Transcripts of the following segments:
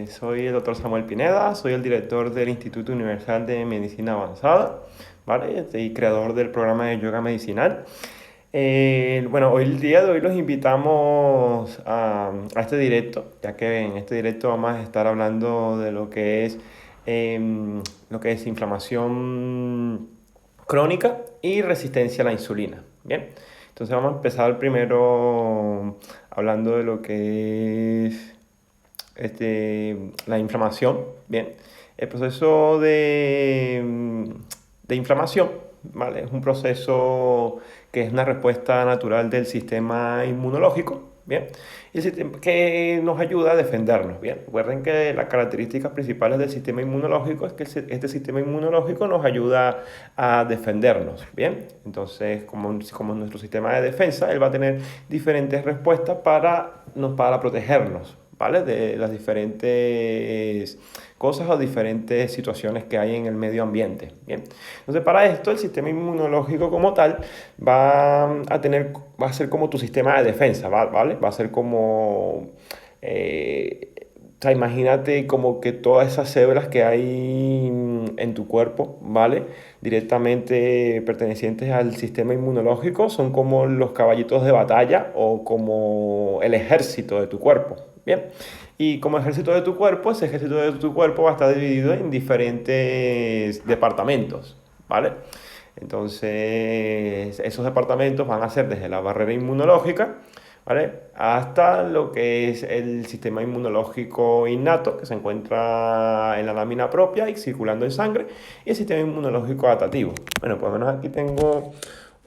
Soy el doctor Samuel Pineda, soy el director del Instituto Universal de Medicina Avanzada, ¿vale? Y creador del programa de yoga medicinal. Bueno, hoy el día de hoy los invitamos a este directo, ya que en este directo vamos a estar hablando de lo que es inflamación crónica y resistencia a la insulina. Bien, entonces vamos a empezar primero hablando de lo que es la inflamación. Bien, el proceso de inflamación, ¿vale? Es un proceso que es una respuesta natural del sistema inmunológico, ¿bien? Y el sistema que nos ayuda a defendernos, ¿bien? Recuerden que las características principales del sistema inmunológico es que este sistema inmunológico nos ayuda a defendernos, ¿bien? Entonces, como nuestro sistema de defensa, él va a tener diferentes respuestas para protegernos, ¿vale? De las diferentes cosas o diferentes situaciones que hay en el medio ambiente. Bien. Entonces, para esto, el sistema inmunológico como tal va a ser como tu sistema de defensa, ¿vale? Va a ser como, o sea, imagínate como que todas esas células que hay en tu cuerpo, ¿vale? Directamente pertenecientes al sistema inmunológico, son como los caballitos de batalla o como el ejército de tu cuerpo. Bien, y como ejército de tu cuerpo, ese ejército de tu cuerpo va a estar dividido en diferentes departamentos, ¿vale? Entonces, esos departamentos van a ser desde la barrera inmunológica, ¿vale? Hasta lo que es el sistema inmunológico innato, que se encuentra en la lámina propia y circulando en sangre, y el sistema inmunológico adaptativo. Bueno, por lo menos aquí tengo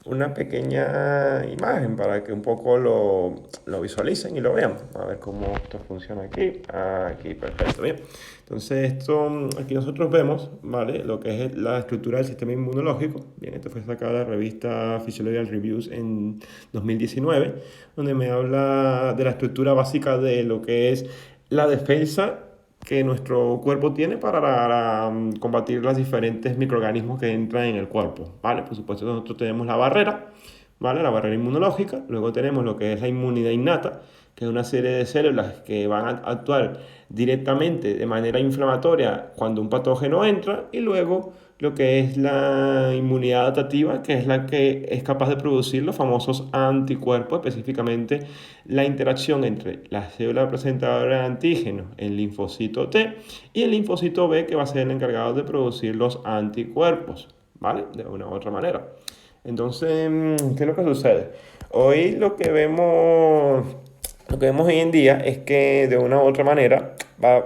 una pequeña imagen para que un poco lo visualicen y lo vean. A ver cómo esto funciona aquí. Aquí, perfecto, bien. Entonces esto, aquí nosotros vemos, ¿vale? Lo que es la estructura del sistema inmunológico. Bien, esto fue sacado de la revista Physiological Reviews en 2019, donde me habla de la estructura básica de lo que es la defensa que nuestro cuerpo tiene para combatir los diferentes microorganismos que entran en el cuerpo, ¿vale? Por supuesto, nosotros tenemos la barrera, ¿vale? La barrera inmunológica. Luego tenemos lo que es la inmunidad innata, que es una serie de células que van a actuar directamente de manera inflamatoria cuando un patógeno entra. Y luego lo que es la inmunidad adaptativa, que es la que es capaz de producir los famosos anticuerpos, específicamente la interacción entre la célula presentadora de antígenos, el linfocito T, y el linfocito B, que va a ser el encargado de producir los anticuerpos, ¿vale? De una u otra manera. Entonces, ¿qué es lo que sucede? Hoy lo que vemos hoy en día es que de una u otra manera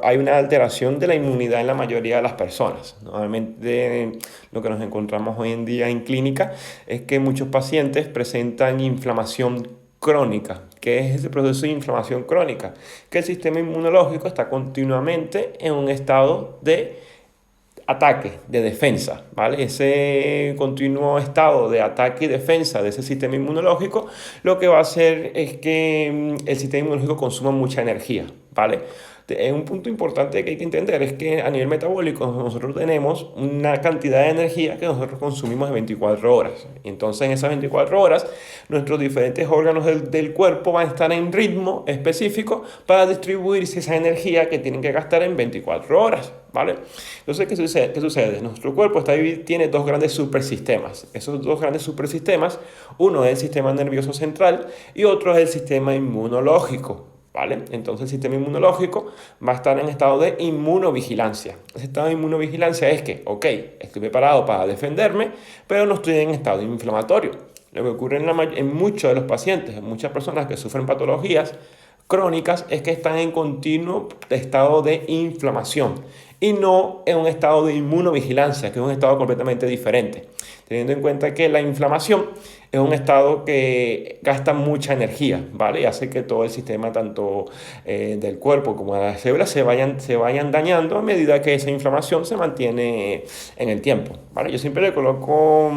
hay una alteración de la inmunidad en la mayoría de las personas. Normalmente lo que nos encontramos hoy en día en clínica es que muchos pacientes presentan inflamación crónica. ¿Qué es ese proceso de inflamación crónica? Que el sistema inmunológico está continuamente en un estado de ataque, de defensa, ¿vale? Ese continuo estado de ataque y defensa de ese sistema inmunológico lo que va a hacer es que el sistema inmunológico consuma mucha energía, ¿vale? Un punto importante que hay que entender es que a nivel metabólico nosotros tenemos una cantidad de energía que nosotros consumimos de 24 horas. Entonces en esas 24 horas nuestros diferentes órganos del cuerpo van a estar en ritmo específico para distribuirse esa energía que tienen que gastar en 24 horas, ¿vale? Entonces, ¿qué sucede? Nuestro cuerpo tiene dos grandes supersistemas. Esos dos grandes supersistemas, uno es el sistema nervioso central y otro es el sistema inmunológico, ¿vale? Entonces el sistema inmunológico va a estar en estado de inmunovigilancia. Ese estado de inmunovigilancia es que, ok, estoy preparado para defenderme, pero no estoy en estado inflamatorio. Lo que ocurre en muchos de los pacientes, en muchas personas que sufren patologías crónicas, es que están en continuo estado de inflamación y no en un estado de inmunovigilancia, que es un estado completamente diferente. Teniendo en cuenta que la inflamación es un estado que gasta mucha energía, ¿vale? Y hace que todo el sistema, tanto del cuerpo como de las células, se vayan dañando a medida que esa inflamación se mantiene en el tiempo, ¿vale? Yo siempre le coloco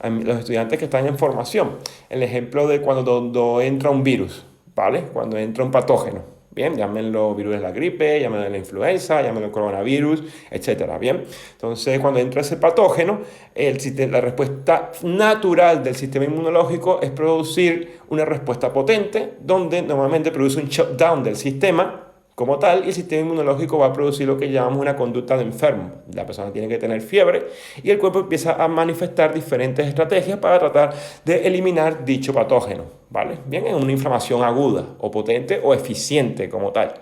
a los estudiantes que están en formación el ejemplo de cuando entra un virus, ¿vale? Cuando entra un patógeno. Bien, llámenlo virus de la gripe, llámenlo de la influenza, llámenlo coronavirus, etcétera. Bien, entonces cuando entra ese patógeno, la respuesta natural del sistema inmunológico es producir una respuesta potente, donde normalmente produce un shutdown del sistema, como tal, y el sistema inmunológico va a producir lo que llamamos una conducta de enfermo. La persona tiene que tener fiebre y el cuerpo empieza a manifestar diferentes estrategias para tratar de eliminar dicho patógeno, ¿vale? Bien, es una inflamación aguda o potente o eficiente como tal.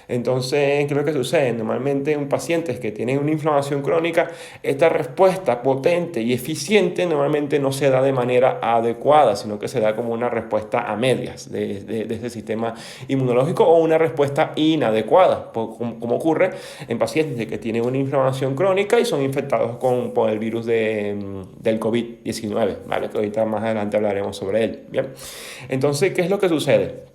Entonces, ¿qué es lo que sucede? Normalmente en pacientes que tienen una inflamación crónica, esta respuesta potente y eficiente normalmente no se da de manera adecuada, sino que se da como una respuesta a medias de este sistema inmunológico o una respuesta inadecuada, como ocurre en pacientes que tienen una inflamación crónica y son infectados por el virus del COVID-19, ¿vale? Que ahorita más adelante hablaremos sobre él. Bien, entonces, ¿qué es lo que sucede?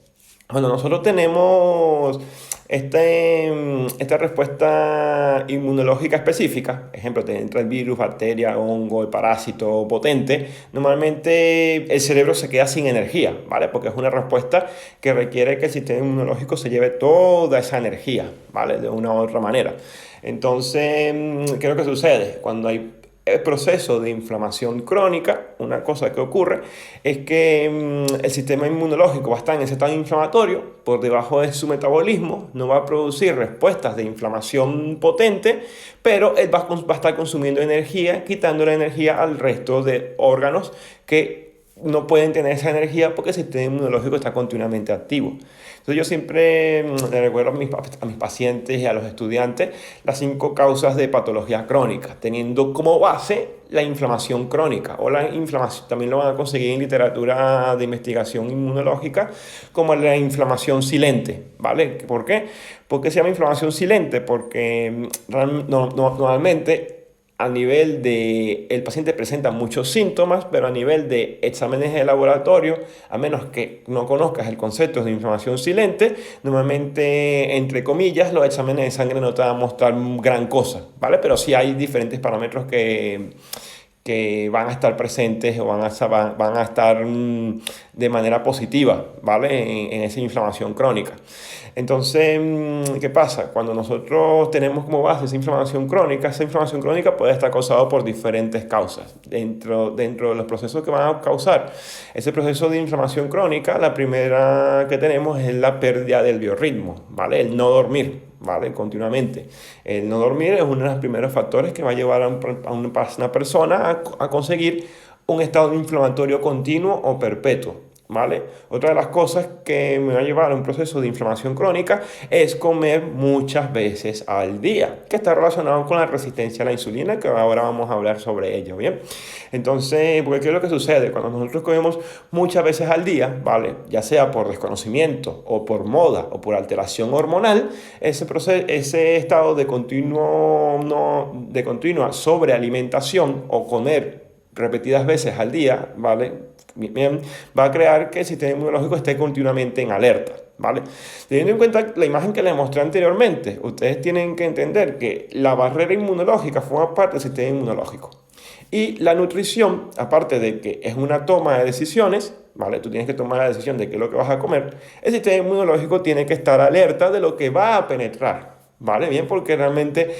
Cuando nosotros tenemos esta respuesta inmunológica específica, ejemplo, te entra el virus, bacteria, hongo, el parásito potente, normalmente el cerebro se queda sin energía, ¿vale? Porque es una respuesta que requiere que el sistema inmunológico se lleve toda esa energía, ¿vale? De una u otra manera. Entonces, ¿qué es lo que sucede? Cuando hay el proceso de inflamación crónica, una cosa que ocurre es que el sistema inmunológico va a estar en ese estado inflamatorio, por debajo de su metabolismo, no va a producir respuestas de inflamación potente, pero él va a estar consumiendo energía, quitando la energía al resto de órganos que no pueden tener esa energía porque el sistema inmunológico está continuamente activo. Entonces yo siempre le recuerdo a mis pacientes y a los estudiantes las 5 causas de patología crónica, teniendo como base la inflamación crónica o la inflamación, también lo van a conseguir en literatura de investigación inmunológica como la inflamación silente, ¿vale? ¿Por qué? ¿Por qué se llama inflamación silente? Porque normalmente a nivel de, el paciente presenta muchos síntomas, pero a nivel de exámenes de laboratorio, a menos que no conozcas el concepto de inflamación silente, normalmente, entre comillas, los exámenes de sangre no te van a mostrar gran cosa, ¿vale? Pero sí hay diferentes parámetros que van a estar presentes o van a estar de manera positiva, ¿vale? En esa inflamación crónica. Entonces, ¿qué pasa? Cuando nosotros tenemos como base esa inflamación crónica puede estar causada por diferentes causas. Dentro de los procesos que van a causar ese proceso de inflamación crónica, la primera que tenemos es la pérdida del biorritmo, ¿vale? El no dormir, ¿vale? Continuamente. El no dormir es uno de los primeros factores que va a llevar a una persona a conseguir un estado inflamatorio continuo o perpetuo, ¿vale? Otra de las cosas que me va a llevar a un proceso de inflamación crónica es comer muchas veces al día, que está relacionado con la resistencia a la insulina, que ahora vamos a hablar sobre ello, ¿bien? Entonces, ¿qué es lo que sucede? Cuando nosotros comemos muchas veces al día, ¿vale? Ya sea por desconocimiento o por moda o por alteración hormonal, ese estado de continua sobrealimentación o comer repetidas veces al día, ¿vale? Bien, va a crear que el sistema inmunológico esté continuamente en alerta, ¿vale? Teniendo en cuenta la imagen que les mostré anteriormente, ustedes tienen que entender que la barrera inmunológica forma parte del sistema inmunológico. Y la nutrición, aparte de que es una toma de decisiones, ¿vale? Tú tienes que tomar la decisión de qué es lo que vas a comer, el sistema inmunológico tiene que estar alerta de lo que va a penetrar, ¿vale? Bien, porque realmente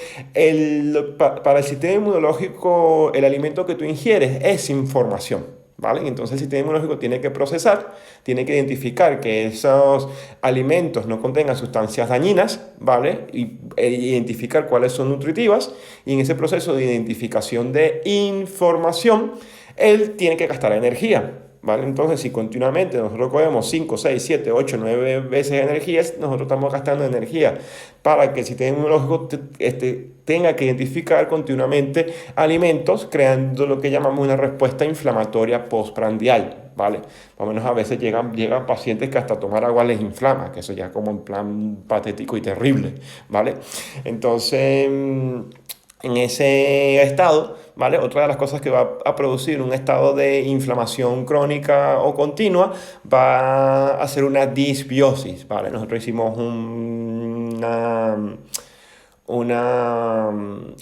para el sistema inmunológico el alimento que tú ingieres es información, ¿vale? Entonces el sistema inmunológico tiene que procesar, tiene que identificar que esos alimentos no contengan sustancias dañinas, ¿vale? E identificar cuáles son nutritivas, y en ese proceso de identificación de información, él tiene que gastar energía, ¿vale? Entonces, si continuamente nosotros comemos 5, 6, 7, 8, 9 veces energías, nosotros estamos gastando energía para que el sistema inmunológico tenga que identificar continuamente alimentos, creando lo que llamamos una respuesta inflamatoria postprandial, ¿vale? Por lo menos a veces llegan pacientes que hasta tomar agua les inflama, que eso ya como en plan patético y terrible, ¿vale? Entonces, en ese estado, ¿vale? Otra de las cosas que va a producir un estado de inflamación crónica o continua va a ser una disbiosis, ¿vale? Nosotros hicimos un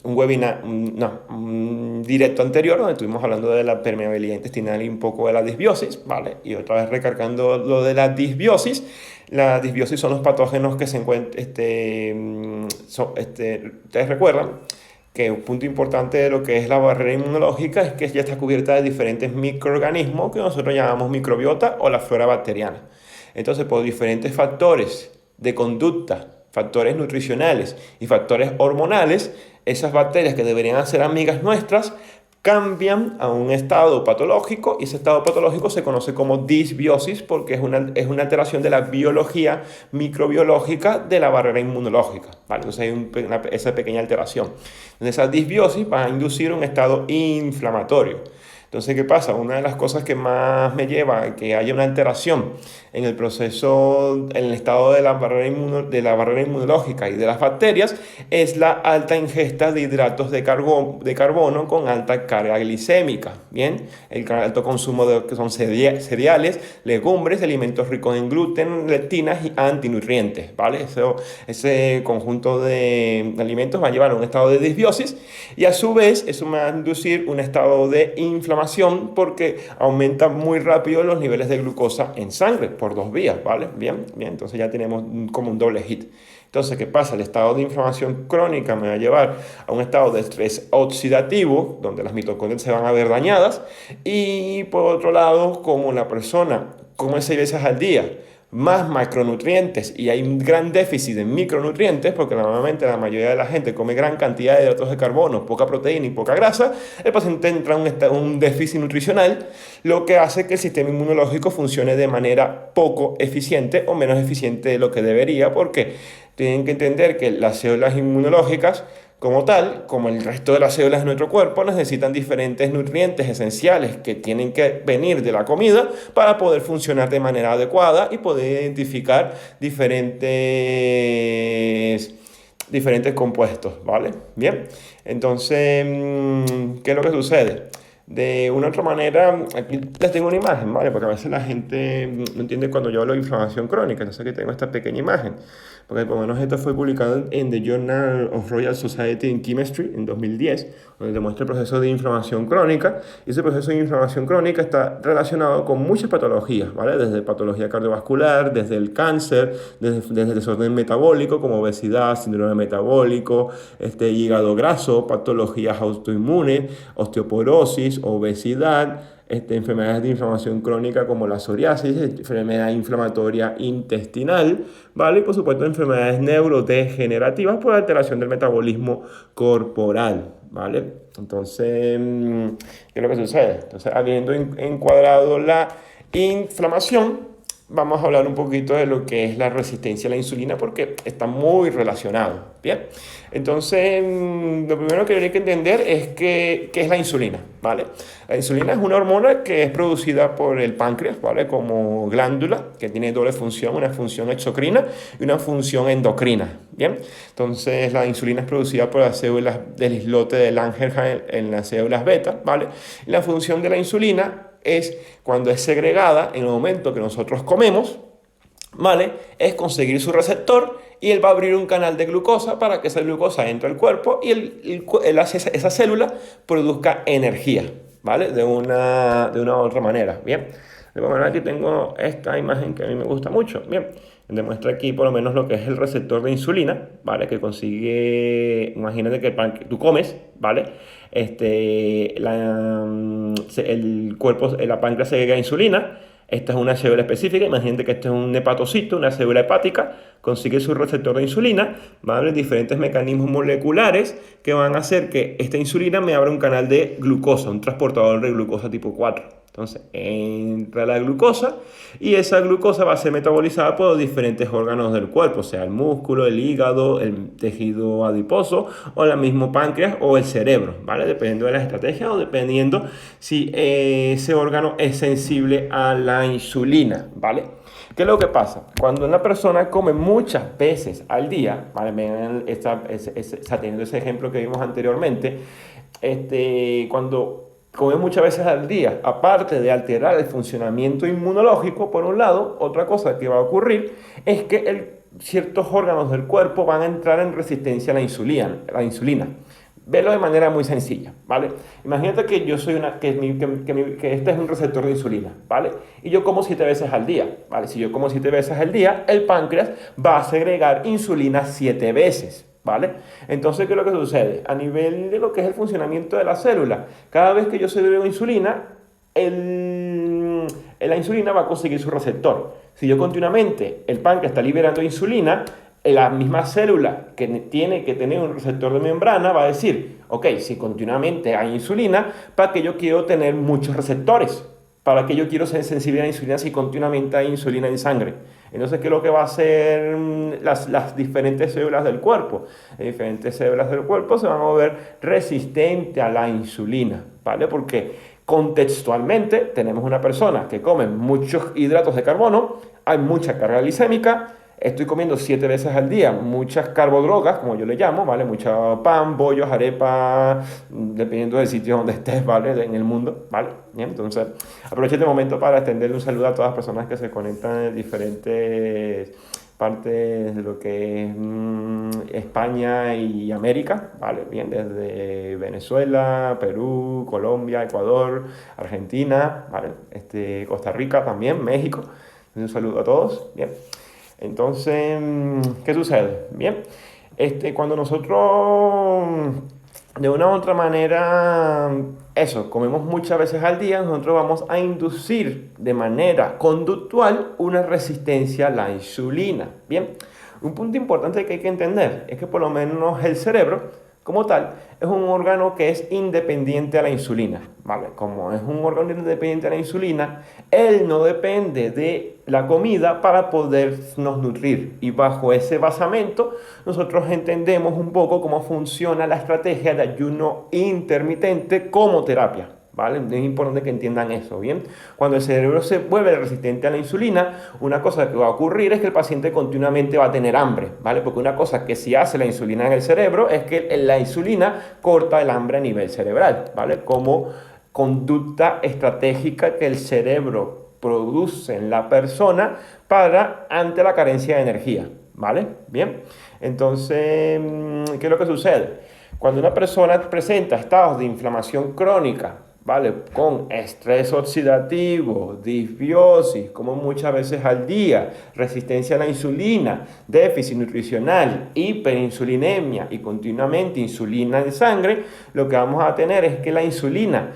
webinar, no, un directo anterior donde estuvimos hablando de la permeabilidad intestinal y un poco de la disbiosis, ¿vale? Y otra vez recargando lo de la disbiosis. La disbiosis son los patógenos que se encuentran, ustedes recuerdan que un punto importante de lo que es la barrera inmunológica es que ya está cubierta de diferentes microorganismos que nosotros llamamos microbiota o la flora bacteriana. Entonces, por diferentes factores de conducta factores nutricionales y factores hormonales, esas bacterias que deberían ser amigas nuestras, cambian a un estado patológico y ese estado patológico se conoce como disbiosis porque es una alteración de la biología microbiológica de la barrera inmunológica, ¿vale? Entonces hay esa pequeña alteración. Entonces esa disbiosis va a inducir un estado inflamatorio. Entonces, ¿qué pasa? Una de las cosas que más me lleva a que haya una alteración en el proceso, en el estado de la barrera inmunológica y de las bacterias, es la alta ingesta de hidratos de carbono con alta carga glicémica, ¿bien? El alto consumo de que son cereales, legumbres, alimentos ricos en gluten, lectinas y antinutrientes, ¿vale? Ese conjunto de alimentos va a llevar a un estado de disbiosis y a su vez eso me va a inducir un estado de inflamación porque aumenta muy rápido los niveles de glucosa en sangre por dos vías, ¿vale? Bien, entonces ya tenemos como un doble hit. Entonces, ¿qué pasa? El estado de inflamación crónica me va a llevar a un estado de estrés oxidativo, donde las mitocondrias se van a ver dañadas, y por otro lado, como la persona come 6 veces al día, más macronutrientes y hay un gran déficit de micronutrientes, porque normalmente la mayoría de la gente come gran cantidad de hidratos de carbono, poca proteína y poca grasa, el paciente entra en un déficit nutricional, lo que hace que el sistema inmunológico funcione de manera poco eficiente o menos eficiente de lo que debería, porque tienen que entender que las células inmunológicas como tal, como el resto de las células de nuestro cuerpo, necesitan diferentes nutrientes esenciales que tienen que venir de la comida para poder funcionar de manera adecuada y poder identificar diferentes compuestos, ¿vale? Bien, entonces, ¿qué es lo que sucede? De una u otra manera, aquí les tengo una imagen, ¿vale? Porque a veces la gente no entiende cuando yo hablo de inflamación crónica, entonces aquí tengo esta pequeña imagen. Porque por lo menos esto fue publicado en The Journal of Royal Society in Chemistry en 2010, donde demuestra el proceso de inflamación crónica. Y ese proceso de inflamación crónica está relacionado con muchas patologías, ¿vale? Desde patología cardiovascular, desde el cáncer, desde el desorden metabólico como obesidad, síndrome metabólico, hígado graso, patologías autoinmunes, osteoporosis, obesidad, enfermedades de inflamación crónica como la psoriasis, enfermedad inflamatoria intestinal, ¿vale? Y por supuesto enfermedades neurodegenerativas por alteración del metabolismo corporal, ¿vale? Entonces, ¿qué es lo que sucede? Entonces, habiendo encuadrado la inflamación, vamos a hablar un poquito de lo que es la resistencia a la insulina porque está muy relacionado, ¿bien? Entonces, lo primero que hay que entender es qué es la insulina, ¿vale? La insulina es una hormona que es producida por el páncreas, ¿vale? Como glándula, que tiene doble función, una función exocrina y una función endocrina, ¿bien? Entonces, la insulina es producida por las células del islote de Langerhans en las células beta, ¿vale? Y la función de la insulina es cuando es segregada en el momento que nosotros comemos, ¿vale? Es conseguir su receptor y él va a abrir un canal de glucosa para que esa glucosa entre al cuerpo y esa célula produzca energía, ¿vale? De una u otra manera, ¿bien? De manera aquí tengo esta imagen que a mí me gusta mucho, ¿bien? Demuestra aquí por lo menos lo que es el receptor de insulina, ¿vale? Que consigue, imagínate que tú comes, ¿vale? El cuerpo, la páncreas segrega insulina. Esta es una célula específica, imagínate que este es un hepatocito, una célula hepática, consigue su receptor de insulina, va a haber diferentes mecanismos moleculares que van a hacer que esta insulina me abra un canal de glucosa, un transportador de glucosa tipo 4. Entonces entra la glucosa y esa glucosa va a ser metabolizada por diferentes órganos del cuerpo, sea el músculo, el hígado, el tejido adiposo o el mismo páncreas o el cerebro, ¿vale? Dependiendo de la estrategia o dependiendo si ese órgano es sensible a la insulina, ¿vale? ¿Qué es lo que pasa? Cuando una persona come muchas veces al día, ¿vale? Teniendo ese ejemplo que vimos anteriormente, cuando come muchas veces al día, aparte de alterar el funcionamiento inmunológico, por un lado, otra cosa que va a ocurrir es que ciertos órganos del cuerpo van a entrar en resistencia a la insulina. Velo de manera muy sencilla, ¿vale? Imagínate que yo soy que este es un receptor de insulina, ¿vale? Y yo como 7 veces al día, ¿vale? Si yo como 7 veces al día, el páncreas va a segregar insulina 7 veces, ¿vale? Entonces, ¿qué es lo que sucede? A nivel de lo que es el funcionamiento de la célula, cada vez que yo segrego insulina, la insulina va a conseguir su receptor. Si yo continuamente, el páncreas está liberando insulina, la misma célula que tiene que tener un receptor de membrana va a decir, ok, si continuamente hay insulina, ¿para qué yo quiero tener muchos receptores? ¿Para qué yo quiero ser sensible a la insulina si continuamente hay insulina en sangre? Entonces, ¿qué es lo que va a hacer las diferentes células del cuerpo? Las diferentes células del cuerpo se van a ver resistentes a la insulina, ¿vale? Porque contextualmente tenemos una persona que come muchos hidratos de carbono, hay mucha carga glicémica, estoy comiendo 7 veces al día muchas carbodrogas, como yo le llamo, ¿vale? Mucho pan, bollos, arepa, dependiendo del sitio donde estés, ¿vale? En el mundo, ¿vale? Bien, entonces, aprovecho este momento para extenderle un saludo a todas las personas que se conectan en diferentes partes de lo que es España y América, ¿vale? Bien, desde Venezuela, Perú, Colombia, Ecuador, Argentina, ¿vale? Costa Rica también, México. Un saludo a todos, bien. Entonces, ¿qué sucede? Bien, cuando nosotros de una u otra manera, eso, comemos muchas veces al día, nosotros vamos a inducir de manera conductual una resistencia a la insulina. Bien, un punto importante que hay que entender es que por lo menos el cerebro, como tal, es un órgano que es independiente a la insulina, ¿vale? Como es un órgano independiente a la insulina, él no depende de la comida para podernos nutrir. Y bajo ese basamento, nosotros entendemos un poco cómo funciona la estrategia de ayuno intermitente como terapia. ¿Vale? Es importante que entiendan eso, ¿bien? Cuando el cerebro se vuelve resistente a la insulina, una cosa que va a ocurrir es que el paciente continuamente va a tener hambre, ¿vale? Porque una cosa que sí hace la insulina en el cerebro es que la insulina corta el hambre a nivel cerebral, ¿vale? Como conducta estratégica que el cerebro produce en la persona ante la carencia de energía, ¿vale? Bien, entonces, ¿qué es lo que sucede? Cuando una persona presenta estados de inflamación crónica, ¿vale? Con estrés oxidativo, disbiosis, como muchas veces al día, resistencia a la insulina, déficit nutricional, hiperinsulinemia y continuamente insulina en sangre, lo que vamos a tener es que la insulina,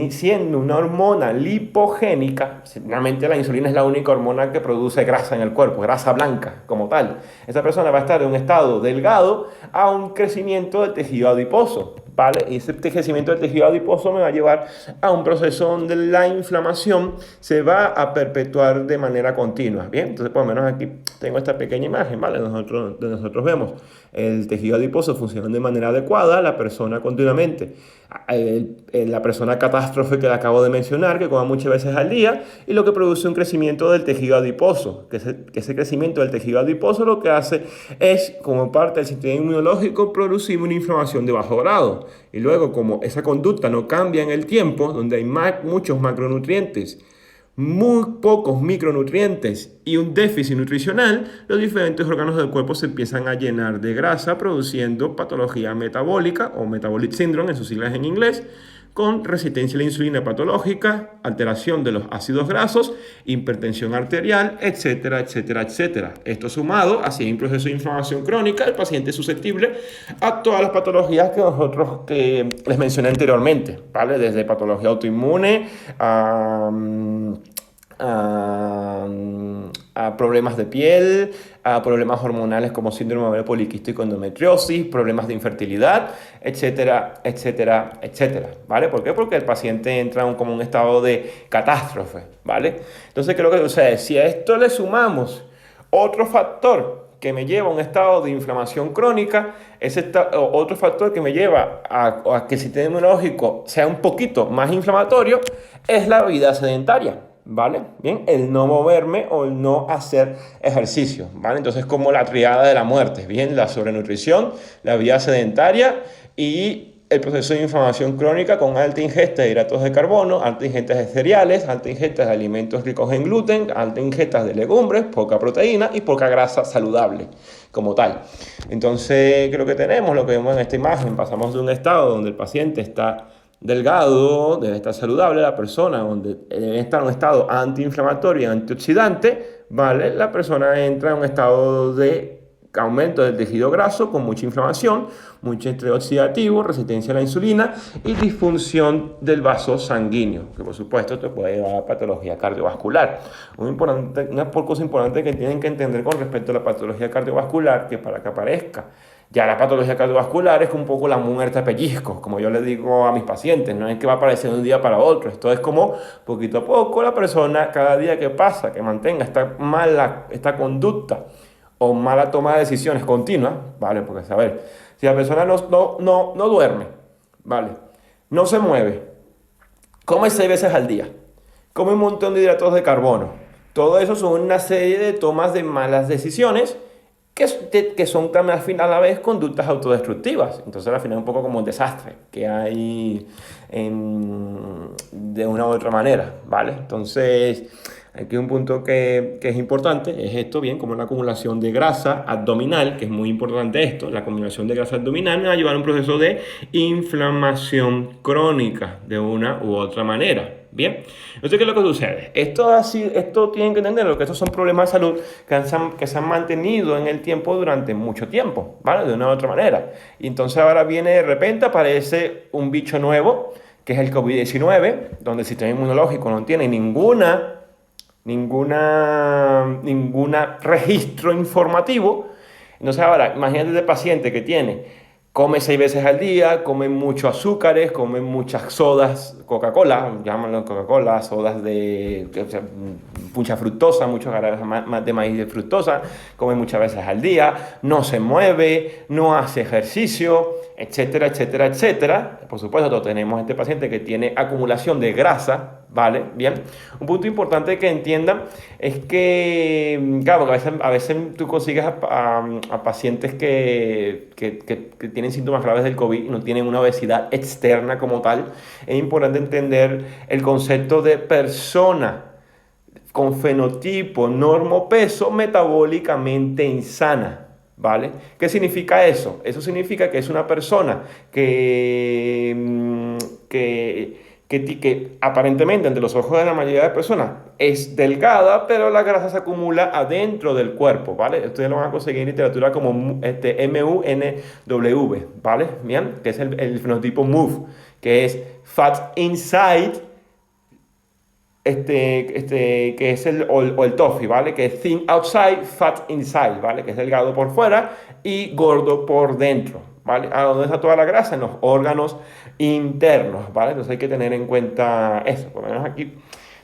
siendo una hormona lipogénica, realmente la insulina es la única hormona que produce grasa en el cuerpo, grasa blanca como tal. Esa persona va a estar de un estado delgado a un crecimiento del tejido adiposo, ¿vale? Y ese crecimiento del tejido adiposo me va a llevar a un proceso donde la inflamación se va a perpetuar de manera continua, ¿bien? Entonces, por lo menos aquí tengo esta pequeña imagen, ¿vale? Nosotros vemos el tejido adiposo funcionando de manera adecuada, la persona continuamente, la persona catástrofe que le acabo de mencionar, que coma muchas veces al día, y lo que produce un crecimiento del tejido adiposo, que ese crecimiento del tejido adiposo lo que hace es, como parte del sistema inmunológico, producir una inflamación de bajo grado. Y luego, como esa conducta no cambia en el tiempo, donde hay muchos macronutrientes, muy pocos micronutrientes y un déficit nutricional, los diferentes órganos del cuerpo se empiezan a llenar de grasa, produciendo patología metabólica o metabolic syndrome en sus siglas en inglés, con resistencia a la insulina patológica, alteración de los ácidos grasos, hipertensión arterial, etcétera, etcétera, etcétera. Esto sumado a si hay un proceso de inflamación crónica, el paciente es susceptible a todas las patologías que les mencioné anteriormente, ¿vale? Desde patología autoinmune a problemas de piel, a problemas hormonales como síndrome ovario poliquístico, endometriosis, problemas de infertilidad, etcétera, etcétera, etcétera, ¿vale? ¿Por qué? Porque el paciente entra como un estado de catástrofe, ¿vale? Entonces, ¿qué es lo que sucede? Si a esto le sumamos otro factor que me lleva a un estado de inflamación crónica, otro factor que me lleva a que el sistema inmunológico sea un poquito más inflamatorio, es la vida sedentaria. ¿Vale? Bien, el no moverme o el no hacer ejercicio, ¿vale? Entonces, como la triada de la muerte, bien, la sobrenutrición, la vida sedentaria y el proceso de inflamación crónica con alta ingesta de hidratos de carbono, alta ingesta de cereales, alta ingesta de alimentos ricos en gluten, alta ingesta de legumbres, poca proteína y poca grasa saludable como tal. Entonces, ¿qué es lo que tenemos? Lo que vemos en esta imagen, pasamos de un estado donde el paciente está delgado, debe estar saludable la persona, donde debe estar en un estado antiinflamatorio y antioxidante, ¿vale? La persona entra en un estado de aumento del tejido graso con mucha inflamación, mucho estrés oxidativo, resistencia a la insulina y disfunción del vaso sanguíneo, que por supuesto te puede llevar a patología cardiovascular. Una cosa importante que tienen que entender con respecto a la patología cardiovascular, que para que aparezca ya la patología cardiovascular es un poco la muerte a pellizcos, como yo le digo a mis pacientes, no es que va a aparecer de un día para otro, esto es como poquito a poco la persona, cada día que pasa, que mantenga esta conducta o mala toma de decisiones continua, ¿vale? Porque, a ver, si la persona no duerme, ¿vale? No se mueve, come 6 veces al día, come un montón de hidratos de carbono, todo eso son una serie de tomas de malas decisiones que son también al final a la vez conductas autodestructivas. Entonces al final es un poco como un desastre que hay de una u otra manera, ¿vale? Entonces aquí un punto que es importante es esto, bien, como la acumulación de grasa abdominal, que es muy importante esto, la acumulación de grasa abdominal me va a llevar a un proceso de inflamación crónica de una u otra manera. Bien, entonces, ¿qué es lo que sucede? Esto tienen que entender que estos son problemas de salud que se han mantenido en el tiempo durante mucho tiempo, ¿vale? De una u otra manera. Y entonces ahora viene de repente, aparece un bicho nuevo, que es el COVID-19, donde el sistema inmunológico no tiene ninguna registro informativo. Entonces ahora, imagínate el paciente que come 6 veces al día, come muchos azúcares, come muchas sodas, Coca-Cola, llámalo Coca-Cola, sodas de mucha fructosa, muchos gramos más de maíz de fructosa, come muchas veces al día, no se mueve, no hace ejercicio, etcétera, etcétera, etcétera. Por supuesto, tenemos este paciente que tiene acumulación de grasa, ¿vale? Bien. Un punto importante que entiendan es que, claro, porque a veces tú consigues a pacientes que tienen síntomas graves del COVID y no tienen una obesidad externa como tal. Es importante entender el concepto de persona con fenotipo normopeso metabólicamente insana, ¿vale? ¿Qué significa eso? Eso significa que es una persona que aparentemente ante los ojos de la mayoría de personas es delgada, pero la grasa se acumula adentro del cuerpo, ¿vale? Ustedes lo van a conseguir en literatura como MUNW, ¿vale? Bien, que es el fenotipo MUV, que es Fat Inside, que es el TOFI, ¿vale? Que es Thin Outside, Fat Inside, ¿vale? Que es delgado por fuera y gordo por dentro, ¿vale? ¿A dónde está toda la grasa? En los órganos internos, ¿vale? Entonces hay que tener en cuenta eso. Por lo menos aquí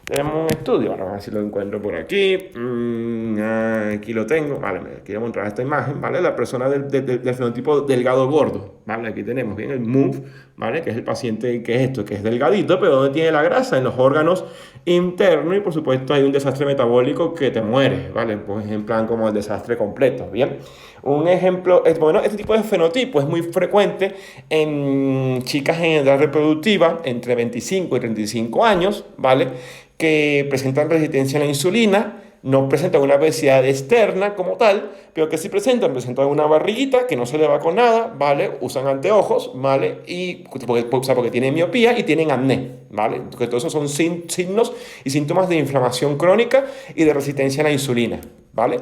tenemos un estudio, vamos a ver si lo encuentro por aquí. Aquí lo tengo, vale, aquí voy a mostrar esta imagen, ¿vale? La persona del fenotipo delgado gordo, ¿vale? Aquí tenemos bien el MUV, ¿vale? Que es el paciente que es delgadito, pero ¿dónde tiene la grasa? En los órganos internos y por supuesto hay un desastre metabólico que te muere, ¿vale? Pues en plan como el desastre completo, ¿bien? Un ejemplo, bueno, este tipo de fenotipo es muy frecuente en chicas en edad reproductiva entre 25 y 35 años, ¿vale? Que presentan resistencia a la insulina, no presentan una obesidad externa como tal, pero que sí presentan una barriguita que no se le va con nada, ¿vale? Usan anteojos, ¿vale? Y porque tienen miopía y tienen acné, ¿vale? Porque todos esos son signos y síntomas de inflamación crónica y de resistencia a la insulina, ¿vale?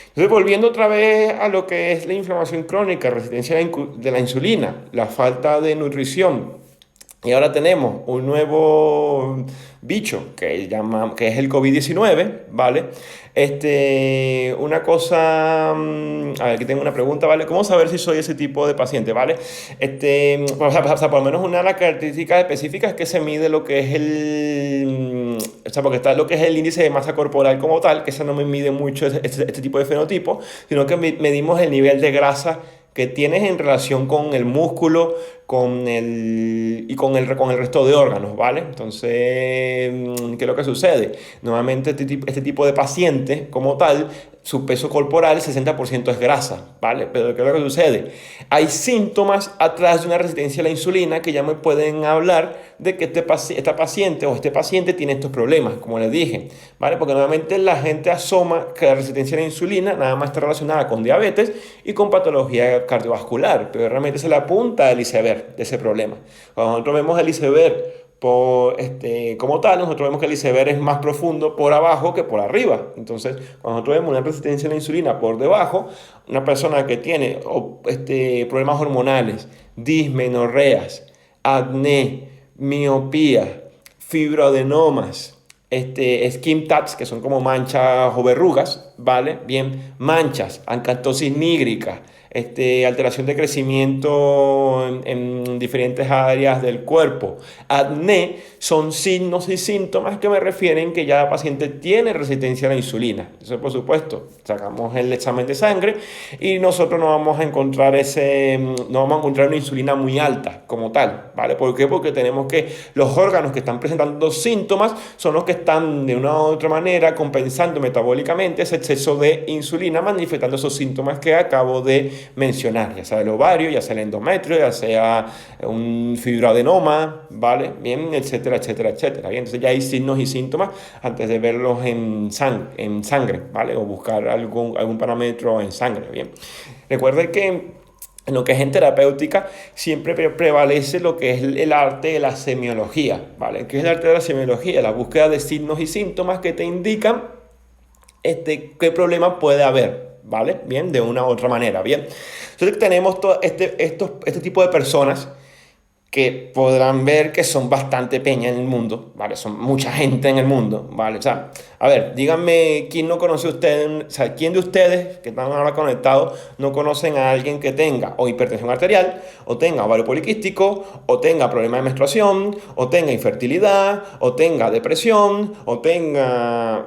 Entonces, volviendo otra vez a lo que es la inflamación crónica, resistencia de la insulina, la falta de nutrición. Y ahora tenemos un nuevo bicho que es el COVID-19, ¿vale? Una cosa, a ver, aquí tengo una pregunta, ¿vale? ¿Cómo saber si soy ese tipo de paciente, ¿vale? O sea, por lo menos una de las características específicas es que se mide lo que es porque está lo que es el índice de masa corporal como tal, que eso no me mide mucho este tipo de fenotipo, sino que medimos el nivel de grasa que tienes en relación con el músculo con el resto de órganos, ¿vale? Entonces, ¿qué es lo que sucede? Normalmente este tipo de paciente como tal, su peso corporal, el 60% es grasa, ¿vale? Pero ¿qué es lo que sucede? Hay síntomas atrás de una resistencia a la insulina que ya me pueden hablar de que esta paciente o este paciente tiene estos problemas, como les dije, ¿vale? Porque normalmente la gente asoma que la resistencia a la insulina nada más está relacionada con diabetes y con patología cardiovascular, pero realmente se le apunta al iceberg de ese problema. Cuando nosotros vemos el iceberg como tal, nosotros vemos que el iceberg es más profundo por abajo que por arriba. Entonces, cuando nosotros vemos una resistencia a la insulina por debajo, una persona que tiene problemas hormonales, dismenorreas, acné, miopía, fibroadenomas, skin tats, que son como manchas o verrugas, ¿vale? Bien, manchas, acanthosis nígrica, alteración de crecimiento en diferentes áreas del cuerpo, acné, son signos y síntomas que me refieren que ya la paciente tiene resistencia a la insulina. Eso, por supuesto, sacamos el examen de sangre y nosotros no vamos a encontrar no vamos a encontrar una insulina muy alta como tal, ¿vale? ¿Por qué? Porque tenemos que los órganos que están presentando síntomas son los que están de una u otra manera compensando metabólicamente ese exceso de insulina, manifestando esos síntomas que acabo de mencionar, ya sea el ovario, ya sea el endometrio, ya sea un fibroadenoma, ¿vale? Bien, etcétera, etcétera, etcétera. Bien, entonces ya hay signos y síntomas antes de verlos en sangre, ¿vale? O buscar algún parámetro en sangre, bien. Recuerde que en lo que es en terapéutica siempre prevalece lo que es el arte de la semiología, ¿vale? ¿Qué es el arte de la semiología? La búsqueda de signos y síntomas que te indican qué problema puede haber, ¿vale? Bien, de una u otra manera, bien. Entonces tenemos todo este tipo de personas que podrán ver que son bastante peña en el mundo, ¿vale? Son mucha gente en el mundo, ¿vale? O sea, a ver, díganme, ¿quién no conoce a ustedes? O sea, ¿quién de ustedes que están ahora conectados no conocen a alguien que tenga o hipertensión arterial, o tenga ovario poliquístico, o tenga problema de menstruación, o tenga infertilidad, o tenga depresión, o tenga...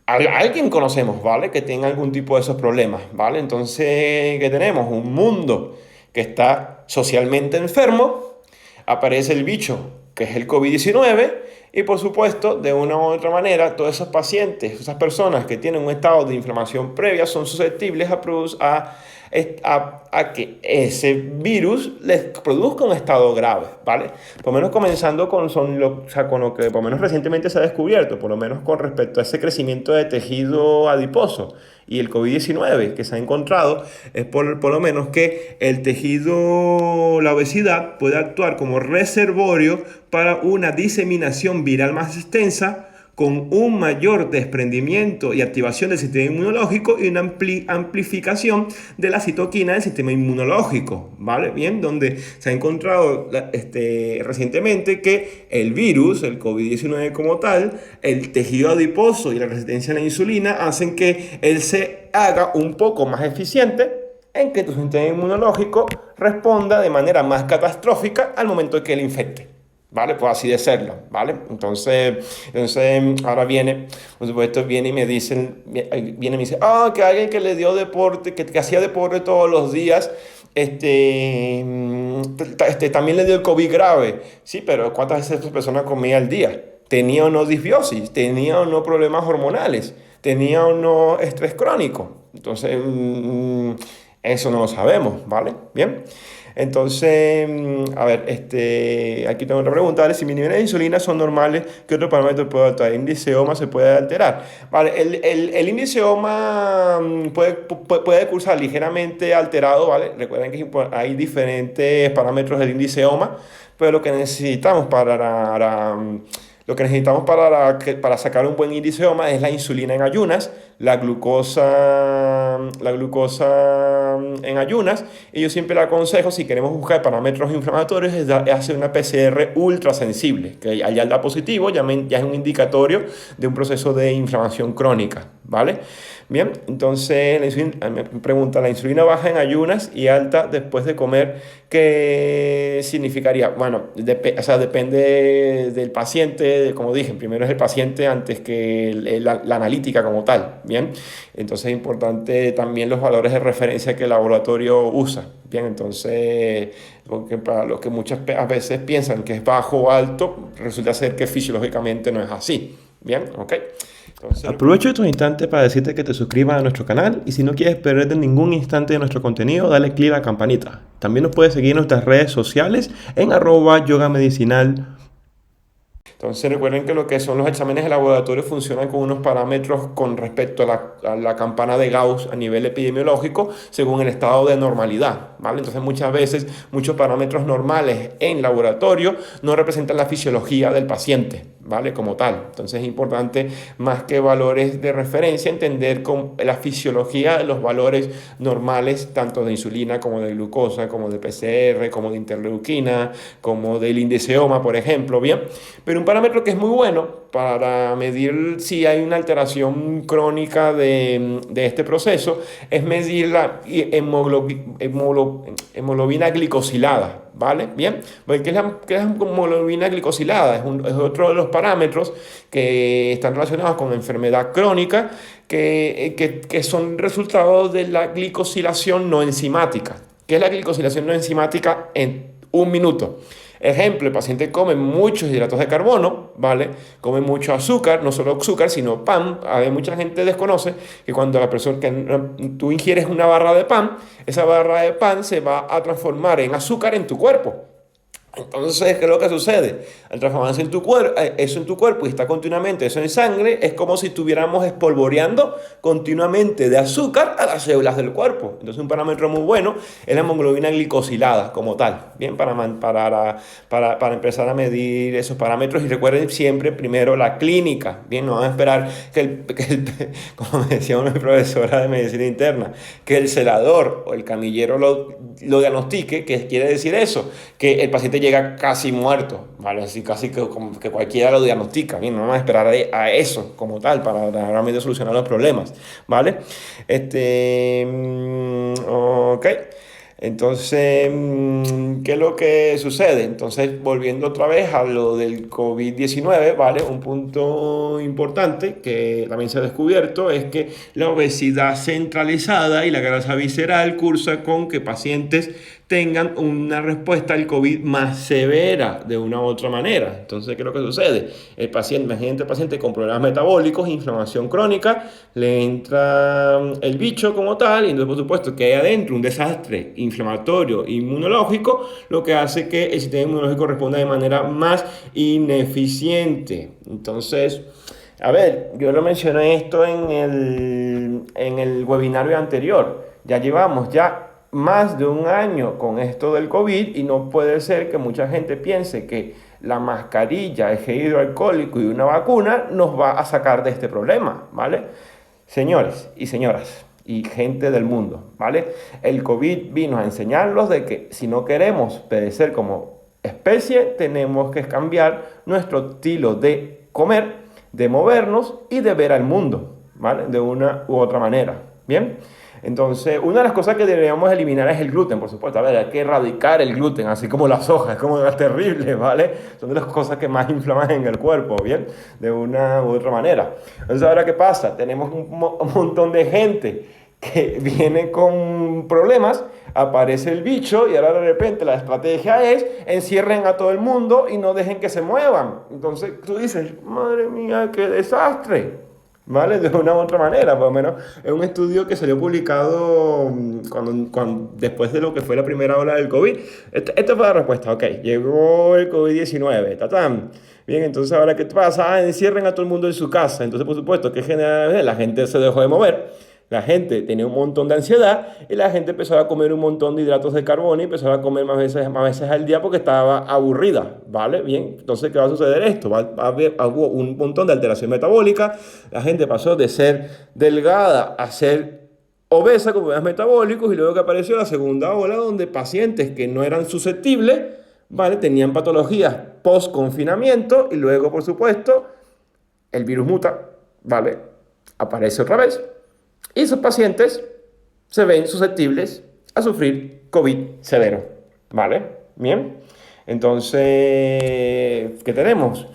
Alguien conocemos, ¿vale? Que tenga algún tipo de esos problemas, ¿vale? Entonces, ¿qué tenemos? Un mundo que está socialmente enfermo, aparece el bicho, que es el COVID-19, y por supuesto, de una u otra manera, todos esos pacientes, esas personas que tienen un estado de inflamación previa, son susceptibles a que ese virus les produzca un estado grave, ¿vale? Por lo menos comenzando con lo que por lo menos recientemente se ha descubierto, por lo menos con respecto a ese crecimiento de tejido adiposo y el COVID-19 que se ha encontrado, es por lo menos que el tejido, la obesidad puede actuar como reservorio para una diseminación viral más extensa, con un mayor desprendimiento y activación del sistema inmunológico y una amplificación de la citoquina del sistema inmunológico, ¿vale? Bien, donde se ha encontrado recientemente que el virus, el COVID-19 como tal, el tejido adiposo y la resistencia a la insulina hacen que él se haga un poco más eficiente en que tu sistema inmunológico responda de manera más catastrófica al momento de que él infecte. ¿Vale? Pues así de serlo, ¿vale? Entonces ahora por supuesto, viene y me dicen, viene y me dice, que alguien que le dio deporte, que hacía deporte todos los días, también le dio el COVID grave. Sí, pero ¿cuántas veces esa persona comía al día? ¿Tenía o no disbiosis? ¿Tenía o no problemas hormonales? ¿Tenía o no estrés crónico? Entonces, eso no lo sabemos, ¿vale? Bien. Entonces, a ver, aquí tengo otra pregunta, ¿vale? Si mis niveles de insulina son normales, ¿qué otro parámetro puedo alterar? ¿El índice OMA se puede alterar? Vale, el índice OMA puede cursar ligeramente alterado, ¿vale? Recuerden que hay diferentes parámetros del índice OMA, pero lo que necesitamos para sacar un buen índice OMA es la insulina en ayunas, la glucosa en ayunas, y yo siempre le aconsejo, si queremos buscar parámetros inflamatorios, es hacer una PCR ultra sensible, que allá da positivo, ya es un indicatorio de un proceso de inflamación crónica, ¿vale? Bien, entonces me pregunta, ¿la insulina baja en ayunas y alta después de comer, qué significaría? Bueno, depende del paciente, como dije, primero es el paciente antes que la analítica como tal, ¿bien? Entonces es importante también los valores de referencia que el laboratorio usa, ¿bien? Entonces, porque para los que muchas veces piensan que es bajo o alto, resulta ser que fisiológicamente no es así, ¿bien? ¿Ok? Entonces, aprovecho estos instantes para decirte que te suscribas a nuestro canal, y si no quieres perderte ningún instante de nuestro contenido, dale click a la campanita. También nos puedes seguir en nuestras redes sociales en @yogamedicinal. Entonces recuerden que lo que son los exámenes de laboratorio funcionan con unos parámetros con respecto a la campana de Gauss a nivel epidemiológico según el estado de normalidad, ¿vale? Entonces muchas veces muchos parámetros normales en laboratorio no representan la fisiología del paciente, ¿vale? Como tal. Entonces es importante, más que valores de referencia, entender con la fisiología de los valores normales, tanto de insulina como de glucosa, como de PCR, como de interleuquina, como del índice OMA, por ejemplo, ¿bien? Pero un parámetro que es muy bueno para medir si hay una alteración crónica de este proceso es medir la hemoglobina glicosilada, ¿vale? Bien, porque ¿qué es la hemoglobina glicosilada? Es otro de los parámetros que están relacionados con enfermedad crónica que son resultados de la glicosilación no enzimática. ¿Qué es la glicosilación no enzimática? En un minuto. Ejemplo, el paciente come muchos hidratos de carbono, ¿vale? Come mucho azúcar, no solo azúcar, sino pan. Hay mucha gente desconoce que cuando la persona, que tú ingieres una barra de pan, esa barra de pan se va a transformar en azúcar en tu cuerpo. Entonces, ¿qué es lo que sucede? Al transformarse en tu eso en tu cuerpo y está continuamente eso en sangre, es como si estuviéramos espolvoreando continuamente de azúcar a las células del cuerpo. Entonces, un parámetro muy bueno es la hemoglobina glicosilada como tal. Bien, para empezar a medir esos parámetros. Y recuerden siempre primero la clínica. Bien, no van a esperar como me decía una profesora de medicina interna, que el celador o el camillero lo diagnostique, que quiere decir eso, que el paciente llega casi muerto, ¿vale? Así casi que cualquiera lo diagnostica, bien, no vamos a esperar a eso como tal para realmente solucionar los problemas, ¿vale? Ok. Entonces, ¿qué es lo que sucede? Entonces, volviendo otra vez a lo del COVID-19, ¿vale? Un punto importante que también se ha descubierto es que la obesidad centralizada y la grasa visceral cursa con que pacientes tengan una respuesta al COVID más severa de una u otra manera. Entonces, ¿qué es lo que sucede? El paciente, imagínate el paciente con problemas metabólicos, inflamación crónica, le entra el bicho como tal, y entonces, por supuesto, que hay adentro un desastre inflamatorio, inmunológico, lo que hace que el sistema inmunológico responda de manera más ineficiente. Entonces, a ver, yo lo mencioné esto en el webinario anterior. Ya llevamos más de un año con esto del COVID y no puede ser que mucha gente piense que la mascarilla, el gel hidroalcohólico y una vacuna nos va a sacar de este problema, ¿vale? Señores y señoras y gente del mundo, ¿vale? El COVID vino a enseñarlos de que si no queremos perecer como especie, tenemos que cambiar nuestro estilo de comer, de movernos y de ver al mundo, ¿vale? De una u otra manera, ¿bien? Entonces, una de las cosas que deberíamos eliminar es el gluten, por supuesto. A ver, hay que erradicar el gluten, así como la soja, es como terrible, ¿vale? Son de las cosas que más inflaman en el cuerpo, ¿bien? De una u otra manera. Entonces, ¿ahora qué pasa? Tenemos un montón de gente que viene con problemas, aparece el bicho y ahora de repente la estrategia es encierren a todo el mundo y no dejen que se muevan. Entonces, tú dices, madre mía, qué desastre. ¿Vale? De una u otra manera, por lo menos es un estudio que salió publicado después de lo que fue la primera ola del COVID. Esta fue la respuesta, ok, llegó el COVID-19, tatán. Bien, entonces ahora ¿qué pasa? Encierren a todo el mundo en su casa. Entonces, por supuesto, ¿qué genera? La gente se dejó de mover. La gente tenía un montón de ansiedad y la gente empezó a comer un montón de hidratos de carbono y empezó a comer más veces al día porque estaba aburrida, ¿vale? Bien, entonces, ¿qué va a suceder esto? Hubo un montón de alteración metabólica, la gente pasó de ser delgada a ser obesa con problemas metabólicos y luego que apareció la segunda ola donde pacientes que no eran susceptibles, ¿vale? Tenían patologías post-confinamiento y luego, por supuesto, el virus muta, ¿vale? Aparece otra vez. Y esos pacientes se ven susceptibles a sufrir COVID severo, ¿vale? Bien. Entonces, ¿qué tenemos?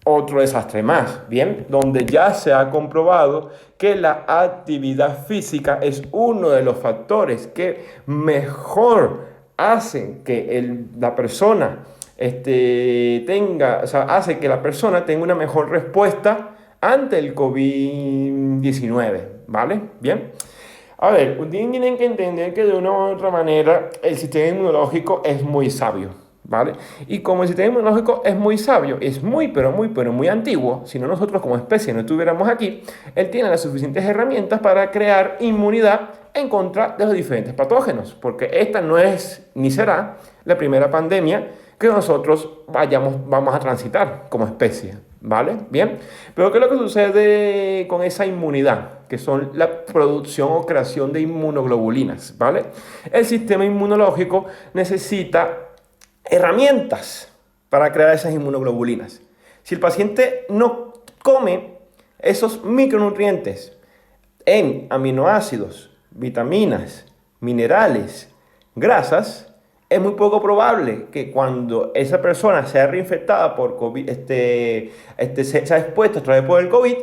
Otro desastre más, ¿bien? Donde ya se ha comprobado que la actividad física es uno de los factores que mejor hacen que la persona hace que la persona tenga una mejor respuesta ante el COVID-19, ¿vale? Bien. A ver, tienen que entender que de una u otra manera el sistema inmunológico es muy sabio, ¿vale? Y como el sistema inmunológico es muy sabio, es muy, pero muy antiguo, si no nosotros como especie no estuviéramos aquí, él tiene las suficientes herramientas para crear inmunidad en contra de los diferentes patógenos, porque esta no es ni será la primera pandemia que nosotros vamos a transitar como especie, ¿vale? Bien, pero ¿qué es lo que sucede con esa inmunidad? Que son la producción o creación de inmunoglobulinas, ¿vale? El sistema inmunológico necesita herramientas para crear esas inmunoglobulinas. Si el paciente no come esos micronutrientes en aminoácidos, vitaminas, minerales, grasas, es muy poco probable que cuando esa persona sea reinfectada por COVID, sea expuesta otra vez por el COVID,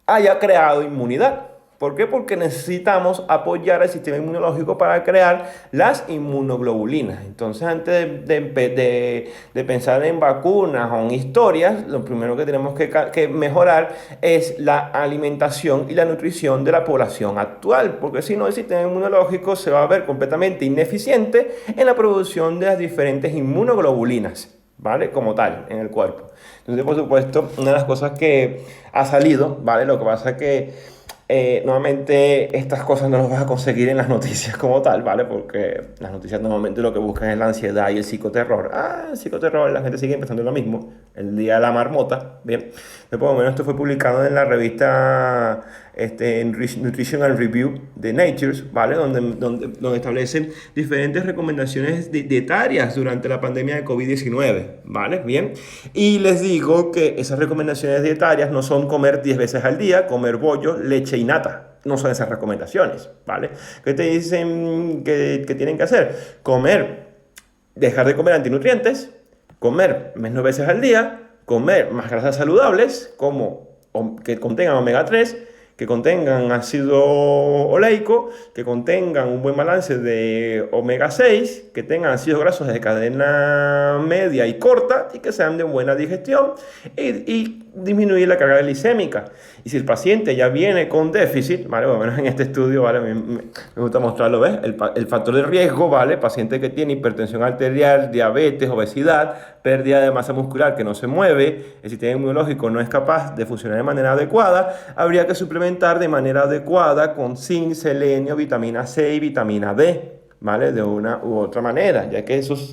haya creado inmunidad. ¿Por qué? Porque necesitamos apoyar al sistema inmunológico para crear las inmunoglobulinas. Entonces, antes de pensar en vacunas o en historias, lo primero que tenemos que mejorar es la alimentación y la nutrición de la población actual, porque si no, el sistema inmunológico se va a ver completamente ineficiente en la producción de las diferentes inmunoglobulinas, ¿vale? Como tal, en el cuerpo. Entonces, por supuesto, una de las cosas que ha salido, ¿vale? Lo que pasa es que nuevamente estas cosas no las vas a conseguir en las noticias como tal, ¿vale? Porque las noticias normalmente lo que buscan es la ansiedad y el psicoterror. El psicoterror, la gente sigue empezando lo mismo. El día de la marmota, bien. Pero por lo menos esto fue publicado en la revista Nutritional Review de Nature, ¿vale? Donde establecen diferentes recomendaciones dietarias durante la pandemia de COVID-19, ¿vale? Bien. Y les digo que esas recomendaciones dietarias no son comer 10 veces al día, comer bollo, leche y nata. No son esas recomendaciones, ¿vale? ¿Qué te dicen que tienen que hacer? Dejar de comer antinutrientes, comer menos veces al día, comer más grasas saludables, que contengan omega 3, que contengan ácido oleico, que contengan un buen balance de omega 6, que tengan ácidos grasos de cadena media y corta y que sean de buena digestión y disminuir la carga glicémica. Y si el paciente ya viene con déficit, ¿vale? Bueno, menos en este estudio, ¿vale? Me gusta mostrarlo, ¿ves? El factor de riesgo, ¿vale? Paciente que tiene hipertensión arterial, diabetes, obesidad, pérdida de masa muscular que no se mueve, el sistema inmunológico no es capaz de funcionar de manera adecuada, habría que suplementar de manera adecuada con zinc, selenio, vitamina C y vitamina D, ¿vale? De una u otra manera, ya que esos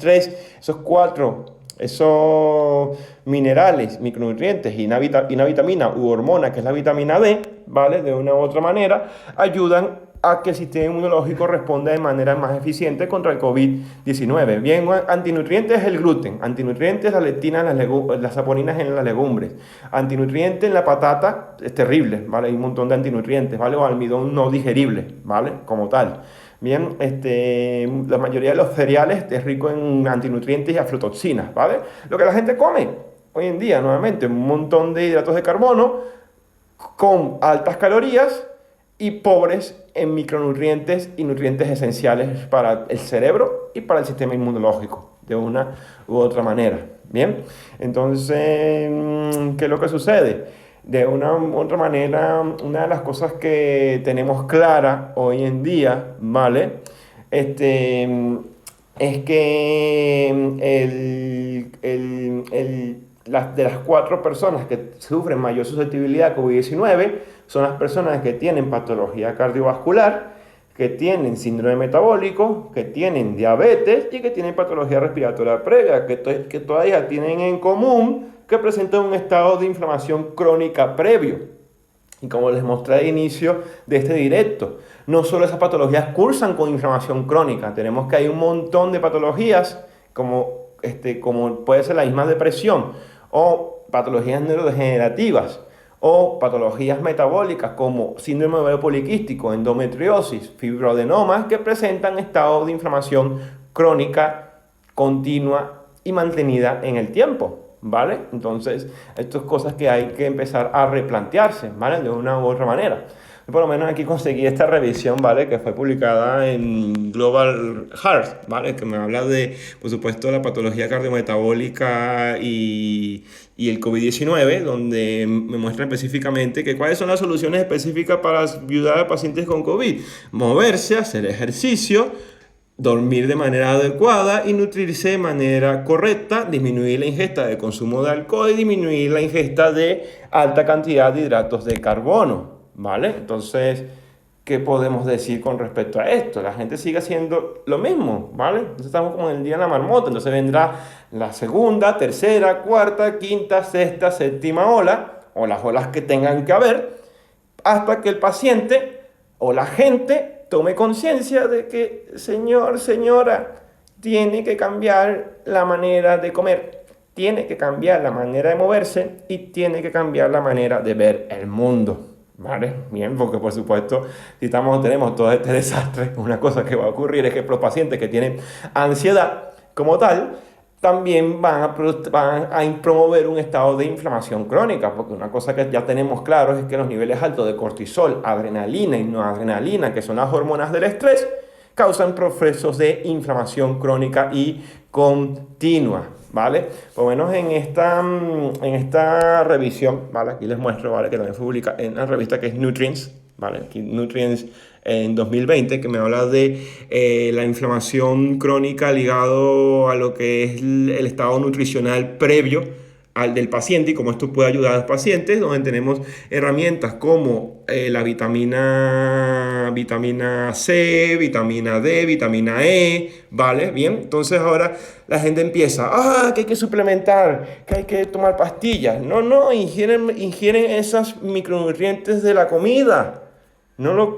minerales, micronutrientes y una vitamina u hormona, que es la vitamina D, ¿vale? De una u otra manera, ayudan a que el sistema inmunológico responda de manera más eficiente contra el COVID-19. Bien, antinutrientes es el gluten, antinutrientes la lectina las saponinas en las legumbres, antinutrientes en la patata es terrible, ¿vale? Hay un montón de antinutrientes, ¿vale? O almidón no digerible, ¿vale? Como tal. Bien, la mayoría de los cereales es rico en antinutrientes y aflatoxinas, ¿vale? Lo que la gente come hoy en día, nuevamente, un montón de hidratos de carbono con altas calorías y pobres en micronutrientes y nutrientes esenciales para el cerebro y para el sistema inmunológico, de una u otra manera. Bien, entonces, ¿qué es lo que sucede? De una u otra manera, una de las cosas que tenemos clara hoy en día, ¿vale? Es que de las 4 personas que sufren mayor susceptibilidad a COVID-19 son las personas que tienen patología cardiovascular, que tienen síndrome metabólico, que tienen diabetes y que tienen patología respiratoria previa, que todavía tienen en común que presentan un estado de inflamación crónica previo. Y como les mostré al inicio de este directo, no solo esas patologías cursan con inflamación crónica, tenemos que hay un montón de patologías como puede ser la misma depresión o patologías neurodegenerativas o patologías metabólicas como síndrome ovario poliquístico, endometriosis, fibroadenomas que presentan estados de inflamación crónica, continua y mantenida en el tiempo, ¿vale? Entonces, estas cosas que hay que empezar a replantearse, ¿vale? De una u otra manera. Por lo menos aquí conseguí esta revisión, ¿vale? Que fue publicada en Global Heart, ¿vale? Que me habla de, por supuesto, la patología cardiometabólica y el COVID-19, donde me muestra específicamente que cuáles son las soluciones específicas para ayudar a pacientes con COVID. Moverse, hacer ejercicio, dormir de manera adecuada y nutrirse de manera correcta, disminuir la ingesta de consumo de alcohol y disminuir la ingesta de alta cantidad de hidratos de carbono, ¿vale? Entonces, ¿qué podemos decir con respecto a esto? La gente sigue haciendo lo mismo, ¿vale? Entonces estamos como en el día de la marmota, entonces vendrá la segunda, tercera, cuarta, quinta, sexta, séptima ola, o las olas que tengan que haber, hasta que el paciente o la gente tome conciencia de que, señor, señora, tiene que cambiar la manera de comer, tiene que cambiar la manera de moverse y tiene que cambiar la manera de ver el mundo. ¿Vale? Bien, porque por supuesto, si tenemos todo este desastre, una cosa que va a ocurrir es que los pacientes que tienen ansiedad como tal, también van a promover un estado de inflamación crónica, porque una cosa que ya tenemos claro es que los niveles altos de cortisol, adrenalina y noradrenalina, que son las hormonas del estrés, causan procesos de inflamación crónica y continua, ¿vale? Por lo menos en esta revisión, ¿vale? Aquí les muestro, ¿vale? Que también fue publicada en una revista que es Nutrients, ¿vale? Aquí Nutrients en 2020, que me habla de la inflamación crónica ligado a lo que es el estado nutricional previo al del paciente y cómo esto puede ayudar a los pacientes, donde tenemos herramientas como la vitamina C, vitamina D, vitamina E, ¿vale? Bien, entonces ahora la gente empieza, que hay que suplementar, que hay que tomar pastillas. No, ingieren esas micronutrientes de la comida. No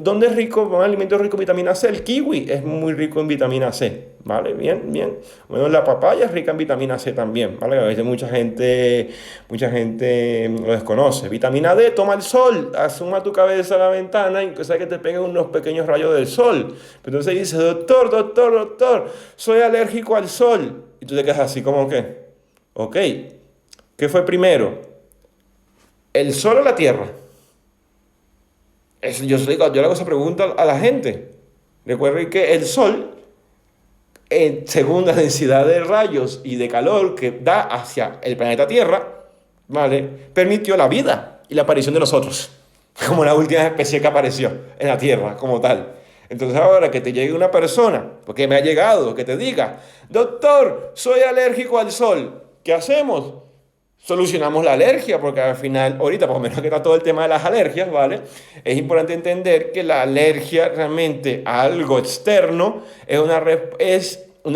¿dónde es rico, un alimento rico en vitamina C? El kiwi es muy rico en vitamina C, ¿vale? Bien. Bueno, la papaya es rica en vitamina C también, ¿vale? A veces mucha gente lo desconoce. Vitamina D, toma el sol, asoma tu cabeza a la ventana y que sea que te peguen unos pequeños rayos del sol. Entonces dices, doctor, soy alérgico al sol. Y tú te quedas así como que, ok, ¿qué fue primero? ¿El sol o la tierra? Yo le hago esa pregunta a la gente. Recuerden que el Sol, según la densidad de rayos y de calor que da hacia el planeta Tierra, ¿vale? Permitió la vida y la aparición de nosotros, como la última especie que apareció en la Tierra, como tal. Entonces ahora que te llegue una persona, porque me ha llegado, que te diga, doctor, soy alérgico al sol, ¿qué hacemos? Solucionamos la alergia, porque al final, ahorita, por lo menos que está todo el tema de las alergias, ¿vale? Es importante entender que la alergia realmente a algo externo es una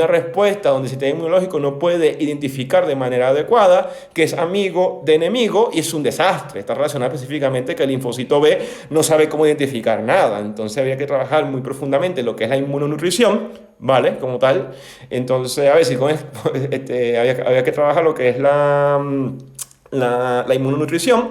respuesta donde el sistema inmunológico no puede identificar de manera adecuada que es amigo de enemigo y es un desastre. Está relacionado específicamente que el linfocito B no sabe cómo identificar nada. Entonces había que trabajar muy profundamente lo que es la inmunonutrición, ¿vale? Como tal. Entonces, a ver si había que trabajar lo que es la inmunonutrición,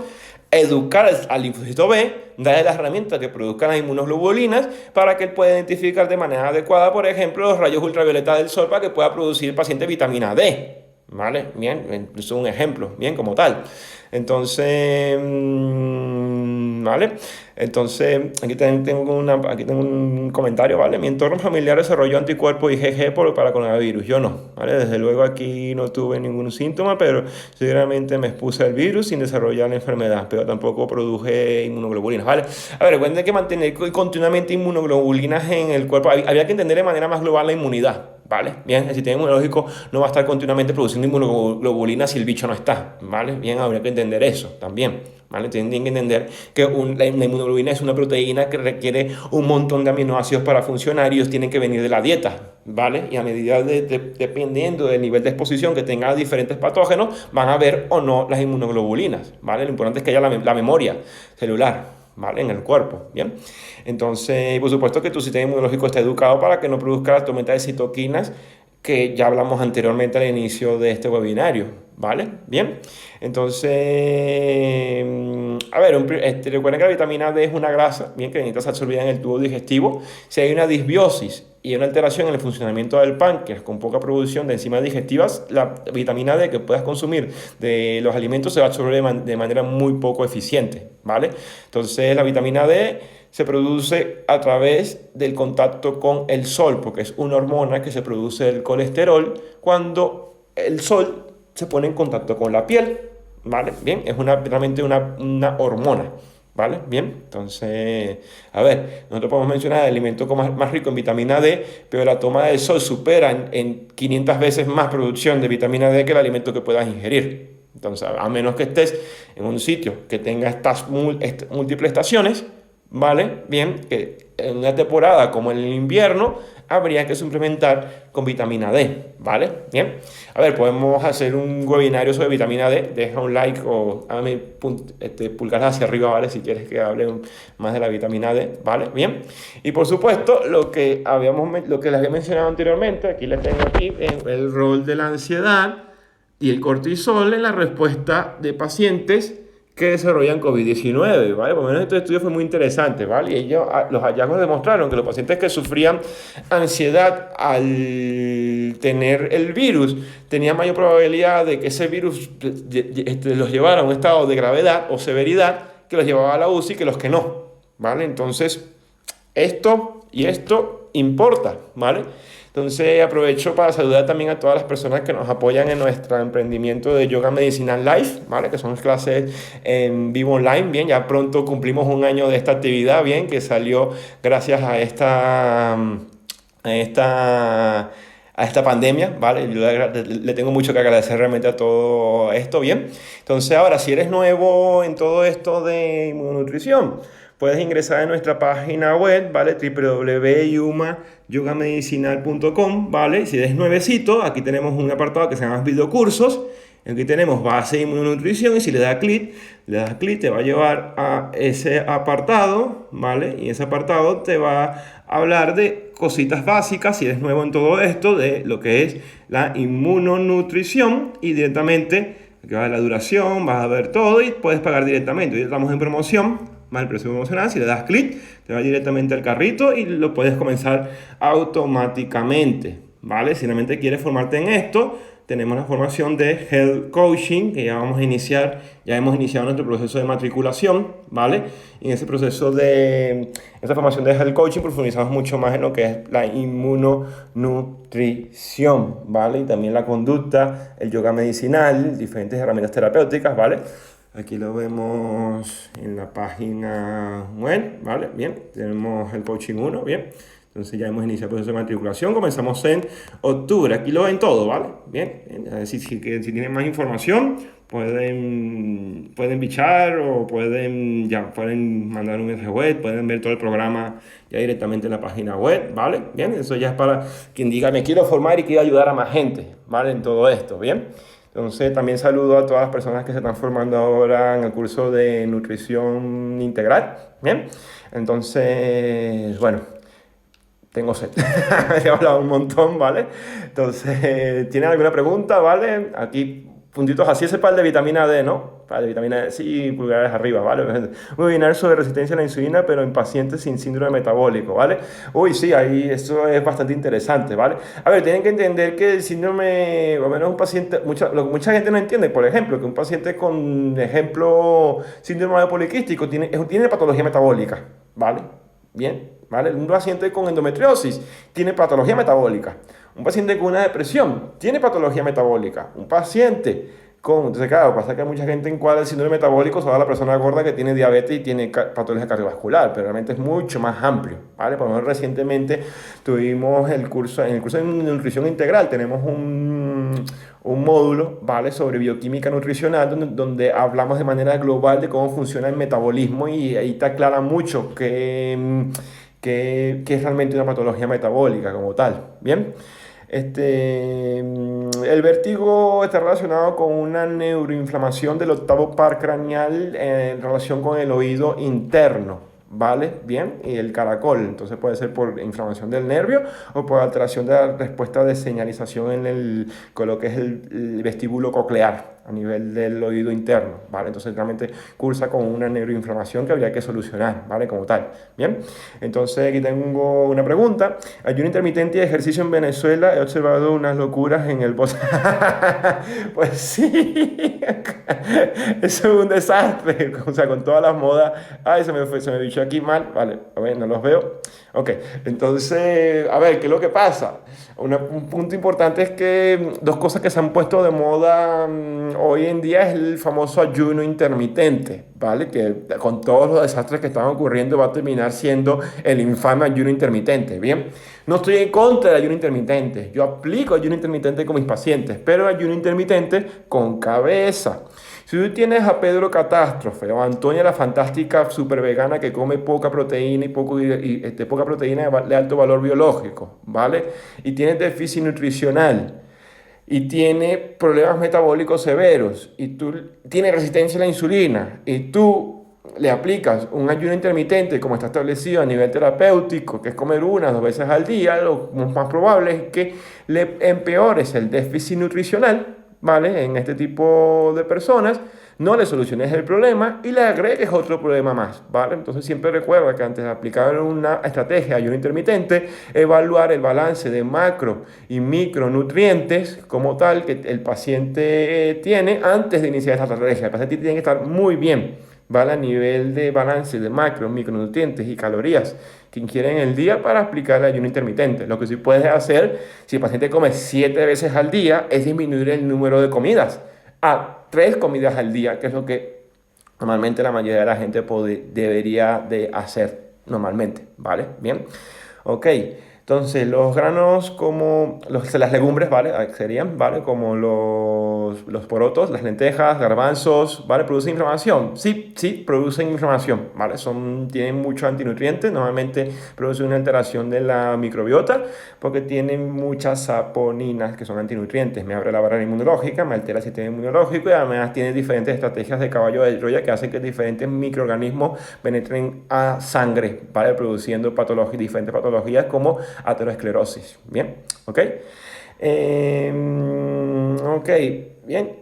educar al linfocito B, darle las herramientas que produzcan las inmunoglobulinas para que él pueda identificar de manera adecuada, por ejemplo, los rayos ultravioleta del sol para que pueda producir el paciente vitamina D. ¿Vale? Bien, es un ejemplo, bien, como tal. Entonces, ¿vale? Entonces, aquí tengo un comentario, ¿vale? Mi entorno familiar desarrolló anticuerpos IgG para coronavirus. Yo no, ¿vale? Desde luego aquí no tuve ningún síntoma, pero seguramente me expuse al virus sin desarrollar la enfermedad, pero tampoco produje inmunoglobulinas, ¿vale? A ver, recuerden que mantener continuamente inmunoglobulinas en el cuerpo, había que entender de manera más global la inmunidad. ¿Vale? Bien, el sistema inmunológico no va a estar continuamente produciendo inmunoglobulinas si el bicho no está, ¿vale? Bien, habría que entender eso también, ¿vale? Tienen que entender que la inmunoglobulina es una proteína que requiere un montón de aminoácidos para funcionar y ellos tienen que venir de la dieta, ¿vale? Y a medida dependiendo del nivel de exposición que tenga a diferentes patógenos, van a ver o no las inmunoglobulinas, ¿vale? Lo importante es que haya la memoria celular, ¿vale? En el cuerpo, ¿bien? Entonces, por supuesto que tu sistema inmunológico está educado para que no produzca la tormenta de citoquinas que ya hablamos anteriormente al inicio de este webinario, ¿vale? Bien, entonces, a ver, recuerden que la vitamina D es una grasa, bien, que necesita ser absorbida en el tubo digestivo. Si hay una disbiosis y una alteración en el funcionamiento del páncreas con poca producción de enzimas digestivas, la vitamina D que puedas consumir de los alimentos se va a absorber de manera muy poco eficiente, ¿vale? Entonces, la vitamina D se produce a través del contacto con el sol, porque es una hormona que se produce el colesterol cuando el sol se pone en contacto con la piel, ¿vale? Bien, es realmente una hormona, ¿Vale? Bien, entonces, a ver, nosotros podemos mencionar el alimento más rico en vitamina D, pero la toma del sol supera en 500 veces más producción de vitamina D que el alimento que puedas ingerir. Entonces, a menos que estés en un sitio que tenga estas múltiples estaciones, ¿vale? Bien, que en una temporada como en el invierno habría que suplementar con vitamina D, ¿vale? Bien, a ver, podemos hacer un webinario sobre vitamina D, deja un like o dame pulgar hacia arriba, ¿vale? Si quieres que hable más de la vitamina D, ¿vale? Bien, y por supuesto, lo que les había mencionado anteriormente, aquí les tengo aquí, el rol de la ansiedad y el cortisol en la respuesta de pacientes que desarrollan COVID-19, ¿vale? Por lo menos este estudio fue muy interesante, ¿vale? Y los hallazgos demostraron que los pacientes que sufrían ansiedad al tener el virus tenían mayor probabilidad de que ese virus los llevara a un estado de gravedad o severidad que los llevaba a la UCI que los que no, ¿vale? Entonces, esto importa, ¿vale? Entonces aprovecho para saludar también a todas las personas que nos apoyan en nuestro emprendimiento de Yoga Medicinal Live, ¿vale? Que son clases en vivo online, bien, ya pronto cumplimos un año de esta actividad, bien, que salió gracias a esta pandemia, ¿vale? Yo le tengo mucho que agradecer realmente a todo esto, ¿bien? Entonces ahora, si eres nuevo en todo esto de inmunonutrición, puedes ingresar a nuestra página web, ¿vale? www.yogamedicinal.com, ¿vale? Si eres nuevecito, aquí tenemos un apartado que se llama videocursos. Aquí tenemos base de inmunonutrición y si le das clic, te va a llevar a ese apartado, ¿vale? Y ese apartado te va a hablar de cositas básicas, si eres nuevo en todo esto, de lo que es la inmunonutrición y directamente, aquí va a ver la duración, vas a ver todo y puedes pagar directamente. Hoy estamos en promoción, ¿vale? El precio promocional, si le das clic, te va directamente al carrito y lo puedes comenzar automáticamente, ¿vale? Si realmente quieres formarte en esto, tenemos la formación de Health Coaching, que ya hemos iniciado nuestro proceso de matriculación, ¿vale? Y en ese proceso esa formación de Health Coaching profundizamos mucho más en lo que es la inmunonutrición, ¿vale? Y también la conducta, el yoga medicinal, diferentes herramientas terapéuticas, ¿vale? Aquí lo vemos en la página web, ¿vale? Bien, tenemos el Coaching 1, bien. Entonces ya hemos iniciado el proceso de matriculación, comenzamos en octubre, aquí lo ven todo, ¿vale? Bien, si tienen más información, pueden bichar o pueden mandar un mensaje web, pueden ver todo el programa ya directamente en la página web, ¿vale? Bien, eso ya es para quien diga, me quiero formar y quiero ayudar a más gente, ¿vale? En todo esto, ¿bien? Entonces también saludo a todas las personas que se están formando ahora en el curso de nutrición integral, ¿bien? Entonces, bueno, tengo sed. He hablado un montón, ¿vale? Entonces, ¿tienen alguna pregunta, ¿vale? Aquí, puntitos así, ese par de vitamina D, ¿no? Par de vitamina D, sí, pulgares arriba, ¿vale? Un webinar sobre resistencia a la insulina, pero en pacientes sin síndrome metabólico, ¿vale? Uy, sí, ahí eso es bastante interesante, ¿vale? A ver, tienen que entender que el síndrome, o menos un paciente, lo que mucha gente no entiende, por ejemplo, que un paciente con, ejemplo, síndrome poliquístico tiene patología metabólica, ¿vale? Bien, ¿vale? Un paciente con endometriosis tiene patología metabólica. Un paciente con una depresión tiene patología metabólica. Un paciente entonces, claro, pasa que hay mucha gente en cual el síndrome metabólico solo la persona gorda que tiene diabetes y tiene patología cardiovascular, pero realmente es mucho más amplio, ¿vale? Por lo menos recientemente tuvimos en el curso de nutrición integral, tenemos un módulo, ¿vale? Sobre bioquímica nutricional, donde hablamos de manera global de cómo funciona el metabolismo y ahí te aclara mucho que es realmente una patología metabólica como tal, ¿bien? El vértigo está relacionado con una neuroinflamación del octavo par craneal en relación con el oído interno, ¿vale? Bien, y el caracol, entonces puede ser por inflamación del nervio o por alteración de la respuesta de señalización con lo que es el vestíbulo coclear a nivel del oído interno, ¿vale? Entonces realmente cursa con una neuroinflamación que habría que solucionar, ¿vale? Como tal, ¿bien? Entonces aquí tengo una pregunta. Ayuno intermitente y ejercicio en Venezuela, he observado unas locuras en el bosque. Pues sí, eso es un desastre, o sea, con todas las modas. Ay, se me bichó aquí mal, vale, a ver, no los veo. Ok, entonces, a ver, ¿qué es lo que pasa? Un punto importante es que dos cosas que se han puesto de moda hoy en día es el famoso ayuno intermitente, ¿vale? Que con todos los desastres que están ocurriendo va a terminar siendo el infame ayuno intermitente, ¿bien? No estoy en contra del ayuno intermitente, yo aplico ayuno intermitente con mis pacientes, pero ayuno intermitente con cabeza. Si tú tienes a Pedro Catástrofe o a Antonia la fantástica super vegana que come poca proteína poca proteína de alto valor biológico, ¿vale? Y tienes déficit nutricional y tiene problemas metabólicos severos y tú tienes resistencia a la insulina y tú le aplicas un ayuno intermitente como está establecido a nivel terapéutico, que es comer 1 o 2 veces al día, lo más probable es que le empeores el déficit nutricional, ¿vale? En este tipo de personas, no le soluciones el problema y le agregues otro problema más, ¿vale? Entonces siempre recuerda que antes de aplicar una estrategia de ayuno intermitente, evaluar el balance de macro y micronutrientes como tal que el paciente tiene antes de iniciar esta estrategia. El paciente tiene que estar muy bien, ¿vale? A nivel de balance de macro, micronutrientes y calorías que ingieren en el día para aplicar el ayuno intermitente. Lo que sí puedes hacer, si el paciente come 7 veces al día, es disminuir el número de comidas a 3 comidas al día, que es lo que normalmente la mayoría de la gente debería de hacer normalmente, ¿vale? Bien, ok. Entonces, los granos como las legumbres, ¿vale? Serían, ¿vale? Como los porotos, las lentejas, garbanzos, ¿vale? ¿Producen inflamación? Sí, sí, producen inflamación, ¿vale? Tienen muchos antinutrientes, normalmente producen una alteración de la microbiota porque tienen muchas saponinas que son antinutrientes. Me abre la barrera inmunológica, me altera el sistema inmunológico y además tiene diferentes estrategias de caballo de Troya que hacen que diferentes microorganismos penetren a sangre, ¿vale? Produciendo diferentes patologías como aterosclerosis. Bien, ok. Ok, bien.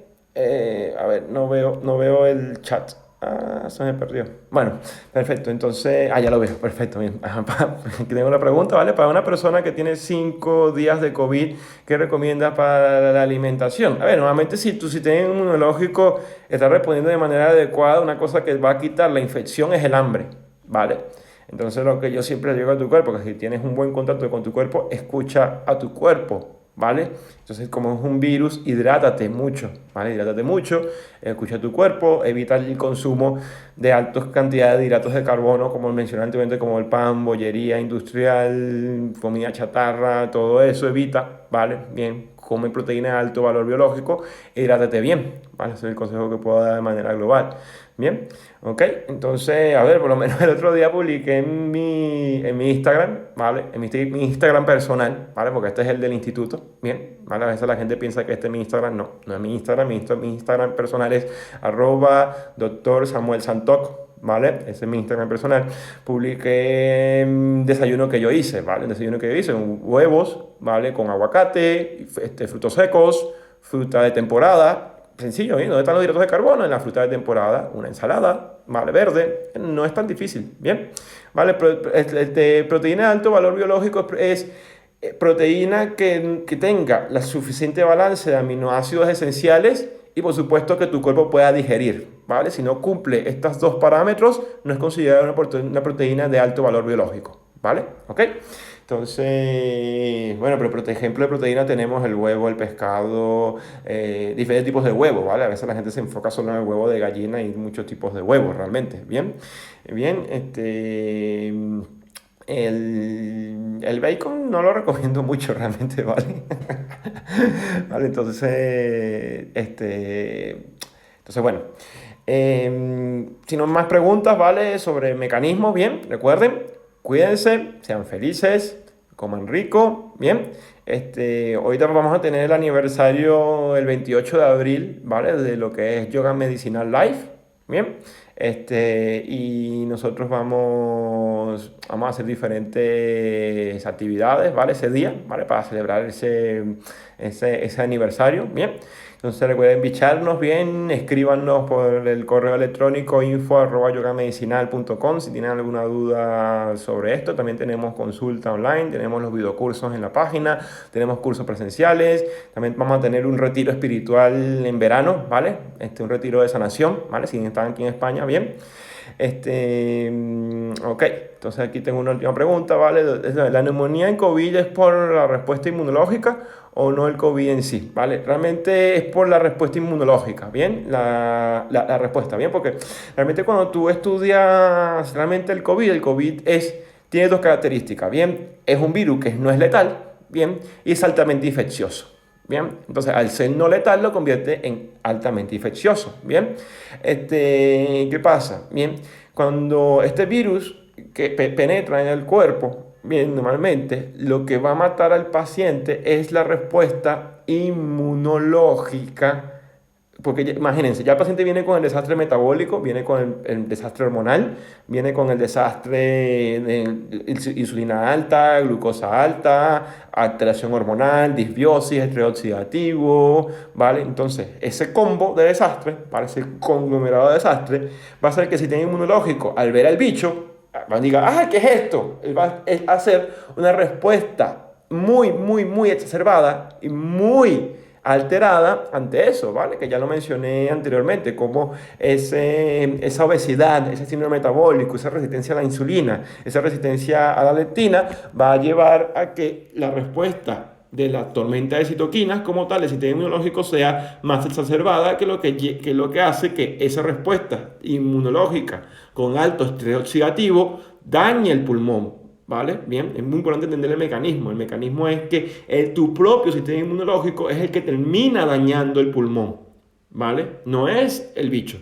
A ver, no veo el chat. Ah, se me perdió. Bueno, perfecto. Entonces, ya lo veo. Perfecto, bien. Aquí tengo una pregunta, ¿vale? Para una persona que tiene 5 días de COVID, ¿qué recomiendas para la alimentación? A ver, normalmente si tu sistema inmunológico está respondiendo de manera adecuada, una cosa que va a quitar la infección es el hambre, ¿vale? Entonces lo que yo siempre digo a tu cuerpo, que si tienes un buen contacto con tu cuerpo, escucha a tu cuerpo, ¿vale? Entonces como es un virus, hidrátate mucho, ¿vale? Hidrátate mucho, escucha a tu cuerpo, evita el consumo de altas cantidades de hidratos de carbono, como mencioné anteriormente, como el pan, bollería industrial, comida chatarra, todo eso evita, ¿vale? Bien, come proteína de alto valor biológico, hidrátate bien, ¿vale? Ese es el consejo que puedo dar de manera global. Bien, ok, entonces, a ver, por lo menos el otro día publiqué en mi Instagram, ¿vale? Mi Instagram personal, ¿vale? Porque este es el del instituto, bien, ¿vale? A veces la gente piensa que este es mi Instagram, no es mi Instagram, mi Instagram personal es @Dr. Samuel Santoc, ¿vale? Ese es mi Instagram personal. Publiqué un desayuno que yo hice, ¿vale? Un desayuno que yo hice, huevos, ¿vale? Con aguacate, frutos secos, fruta de temporada. Sencillo, ¿eh? ¿Dónde están los hidratos de carbono? En la fruta de temporada, una ensalada, ¿vale? Verde, no es tan difícil, ¿bien? ¿Vale? Proteína de alto valor biológico es proteína que tenga la suficiente balance de aminoácidos esenciales y por supuesto que tu cuerpo pueda digerir, ¿vale? Si no cumple estos 2 parámetros, no es considerada una proteína de alto valor biológico, ¿vale? ¿Ok? Entonces, bueno, pero por ejemplo de proteína tenemos el huevo, el pescado, diferentes tipos de huevos, ¿vale? A veces la gente se enfoca solo en el huevo de gallina y muchos tipos de huevos realmente, ¿bien? Bien, el bacon no lo recomiendo mucho realmente, ¿vale? Vale, entonces bueno. Si no más preguntas, ¿vale? Sobre mecanismos, bien, recuerden, cuídense, sean felices, coman rico, bien. Ahorita vamos a tener el aniversario el 28 de abril, ¿vale? De lo que es Yoga Medicinal Life, bien. Y nosotros vamos a hacer diferentes actividades, ¿vale? Ese día, ¿vale? Para celebrar ese aniversario, bien. Entonces recuerden bicharnos bien, escríbanos por el correo electrónico info@yogamedicinal.com si tienen alguna duda sobre esto. También tenemos consulta online, tenemos los videocursos en la página, tenemos cursos presenciales, también vamos a tener un retiro espiritual en verano, ¿vale? Un retiro de sanación, ¿vale? Si están aquí en España, bien. Ok, entonces aquí tengo una última pregunta, ¿vale? ¿La neumonía en COVID es por la respuesta inmunológica o no el COVID en sí? ¿Vale? Realmente es por la respuesta inmunológica, ¿bien? La respuesta, ¿bien? Porque realmente cuando tú estudias realmente el COVID tiene dos características, ¿bien? Es un virus que no es letal, ¿bien? Y es altamente infeccioso. Bien, entonces al ser no letal lo convierte en altamente infeccioso. Bien, ¿qué pasa? Bien, cuando este virus que penetra en el cuerpo, bien, normalmente lo que va a matar al paciente es la respuesta inmunológica porque imagínense, ya el paciente viene con el desastre metabólico, viene con el desastre hormonal, viene con el desastre de insulina alta, glucosa alta, alteración hormonal, disbiosis, estrés oxidativo, ¿vale? Entonces, ese combo de desastre, para ese conglomerado de desastre, va a ser que si tiene inmunológico, al ver al bicho, va a decir, ¡ah, qué es esto! Él va a hacer una respuesta muy exacerbada y muy alterada ante eso, ¿vale? Que ya lo mencioné anteriormente, como esa obesidad, ese síndrome metabólico, esa resistencia a la insulina, esa resistencia a la leptina, va a llevar a que la respuesta de la tormenta de citoquinas como tal, el sistema inmunológico, sea más exacerbada que lo que hace que esa respuesta inmunológica con alto estrés oxidativo dañe el pulmón. ¿Vale? Bien, es muy importante entender el mecanismo. El mecanismo es que tu propio sistema inmunológico es el que termina dañando el pulmón, ¿vale? No es el bicho,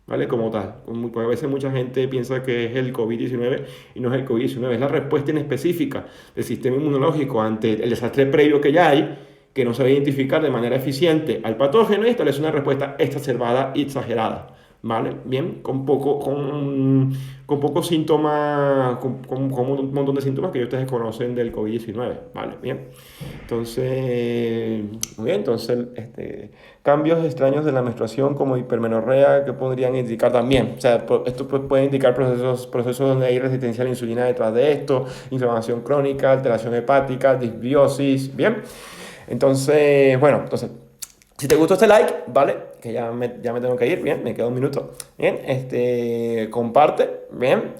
¿vale? Como tal. A veces mucha gente piensa que es el COVID-19 y no es el COVID-19, es la respuesta inespecífica del sistema inmunológico ante el desastre previo que ya hay, que no se va a identificar de manera eficiente al patógeno y establece una respuesta exacerbada y exagerada. ¿Vale? Bien, con pocos síntomas, con un montón de síntomas que ustedes conocen del COVID-19, ¿vale? Bien, entonces, muy bien, entonces, cambios extraños de la menstruación como hipermenorrea que podrían indicar también, o sea, esto puede indicar procesos donde hay resistencia a la insulina detrás de esto, inflamación crónica, alteración hepática, disbiosis, bien, entonces, bueno, entonces... Si te gustó este like, ¿vale? Que ya me tengo que ir, bien, me queda un minuto. Bien, comparte, bien,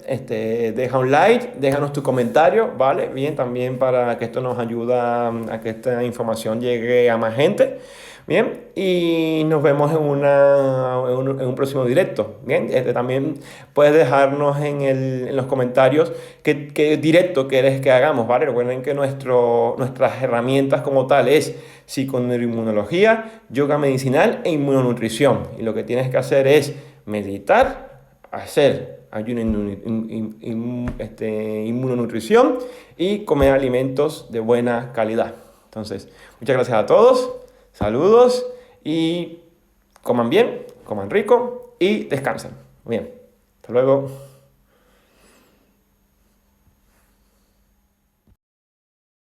deja un like, déjanos tu comentario, ¿vale? Bien, también para que esto nos ayuda a que esta información llegue a más gente. Bien, y nos vemos en un próximo directo. Bien, también puedes dejarnos en los comentarios qué directo quieres que hagamos, ¿vale? Recuerden que nuestras herramientas como tal es psiconeuroinmunología, yoga medicinal e inmunonutrición. Y lo que tienes que hacer es meditar, hacer ayuno, inmunonutrición y comer alimentos de buena calidad. Entonces, muchas gracias a todos. Saludos y coman bien, coman rico y descansen. Bien, hasta luego.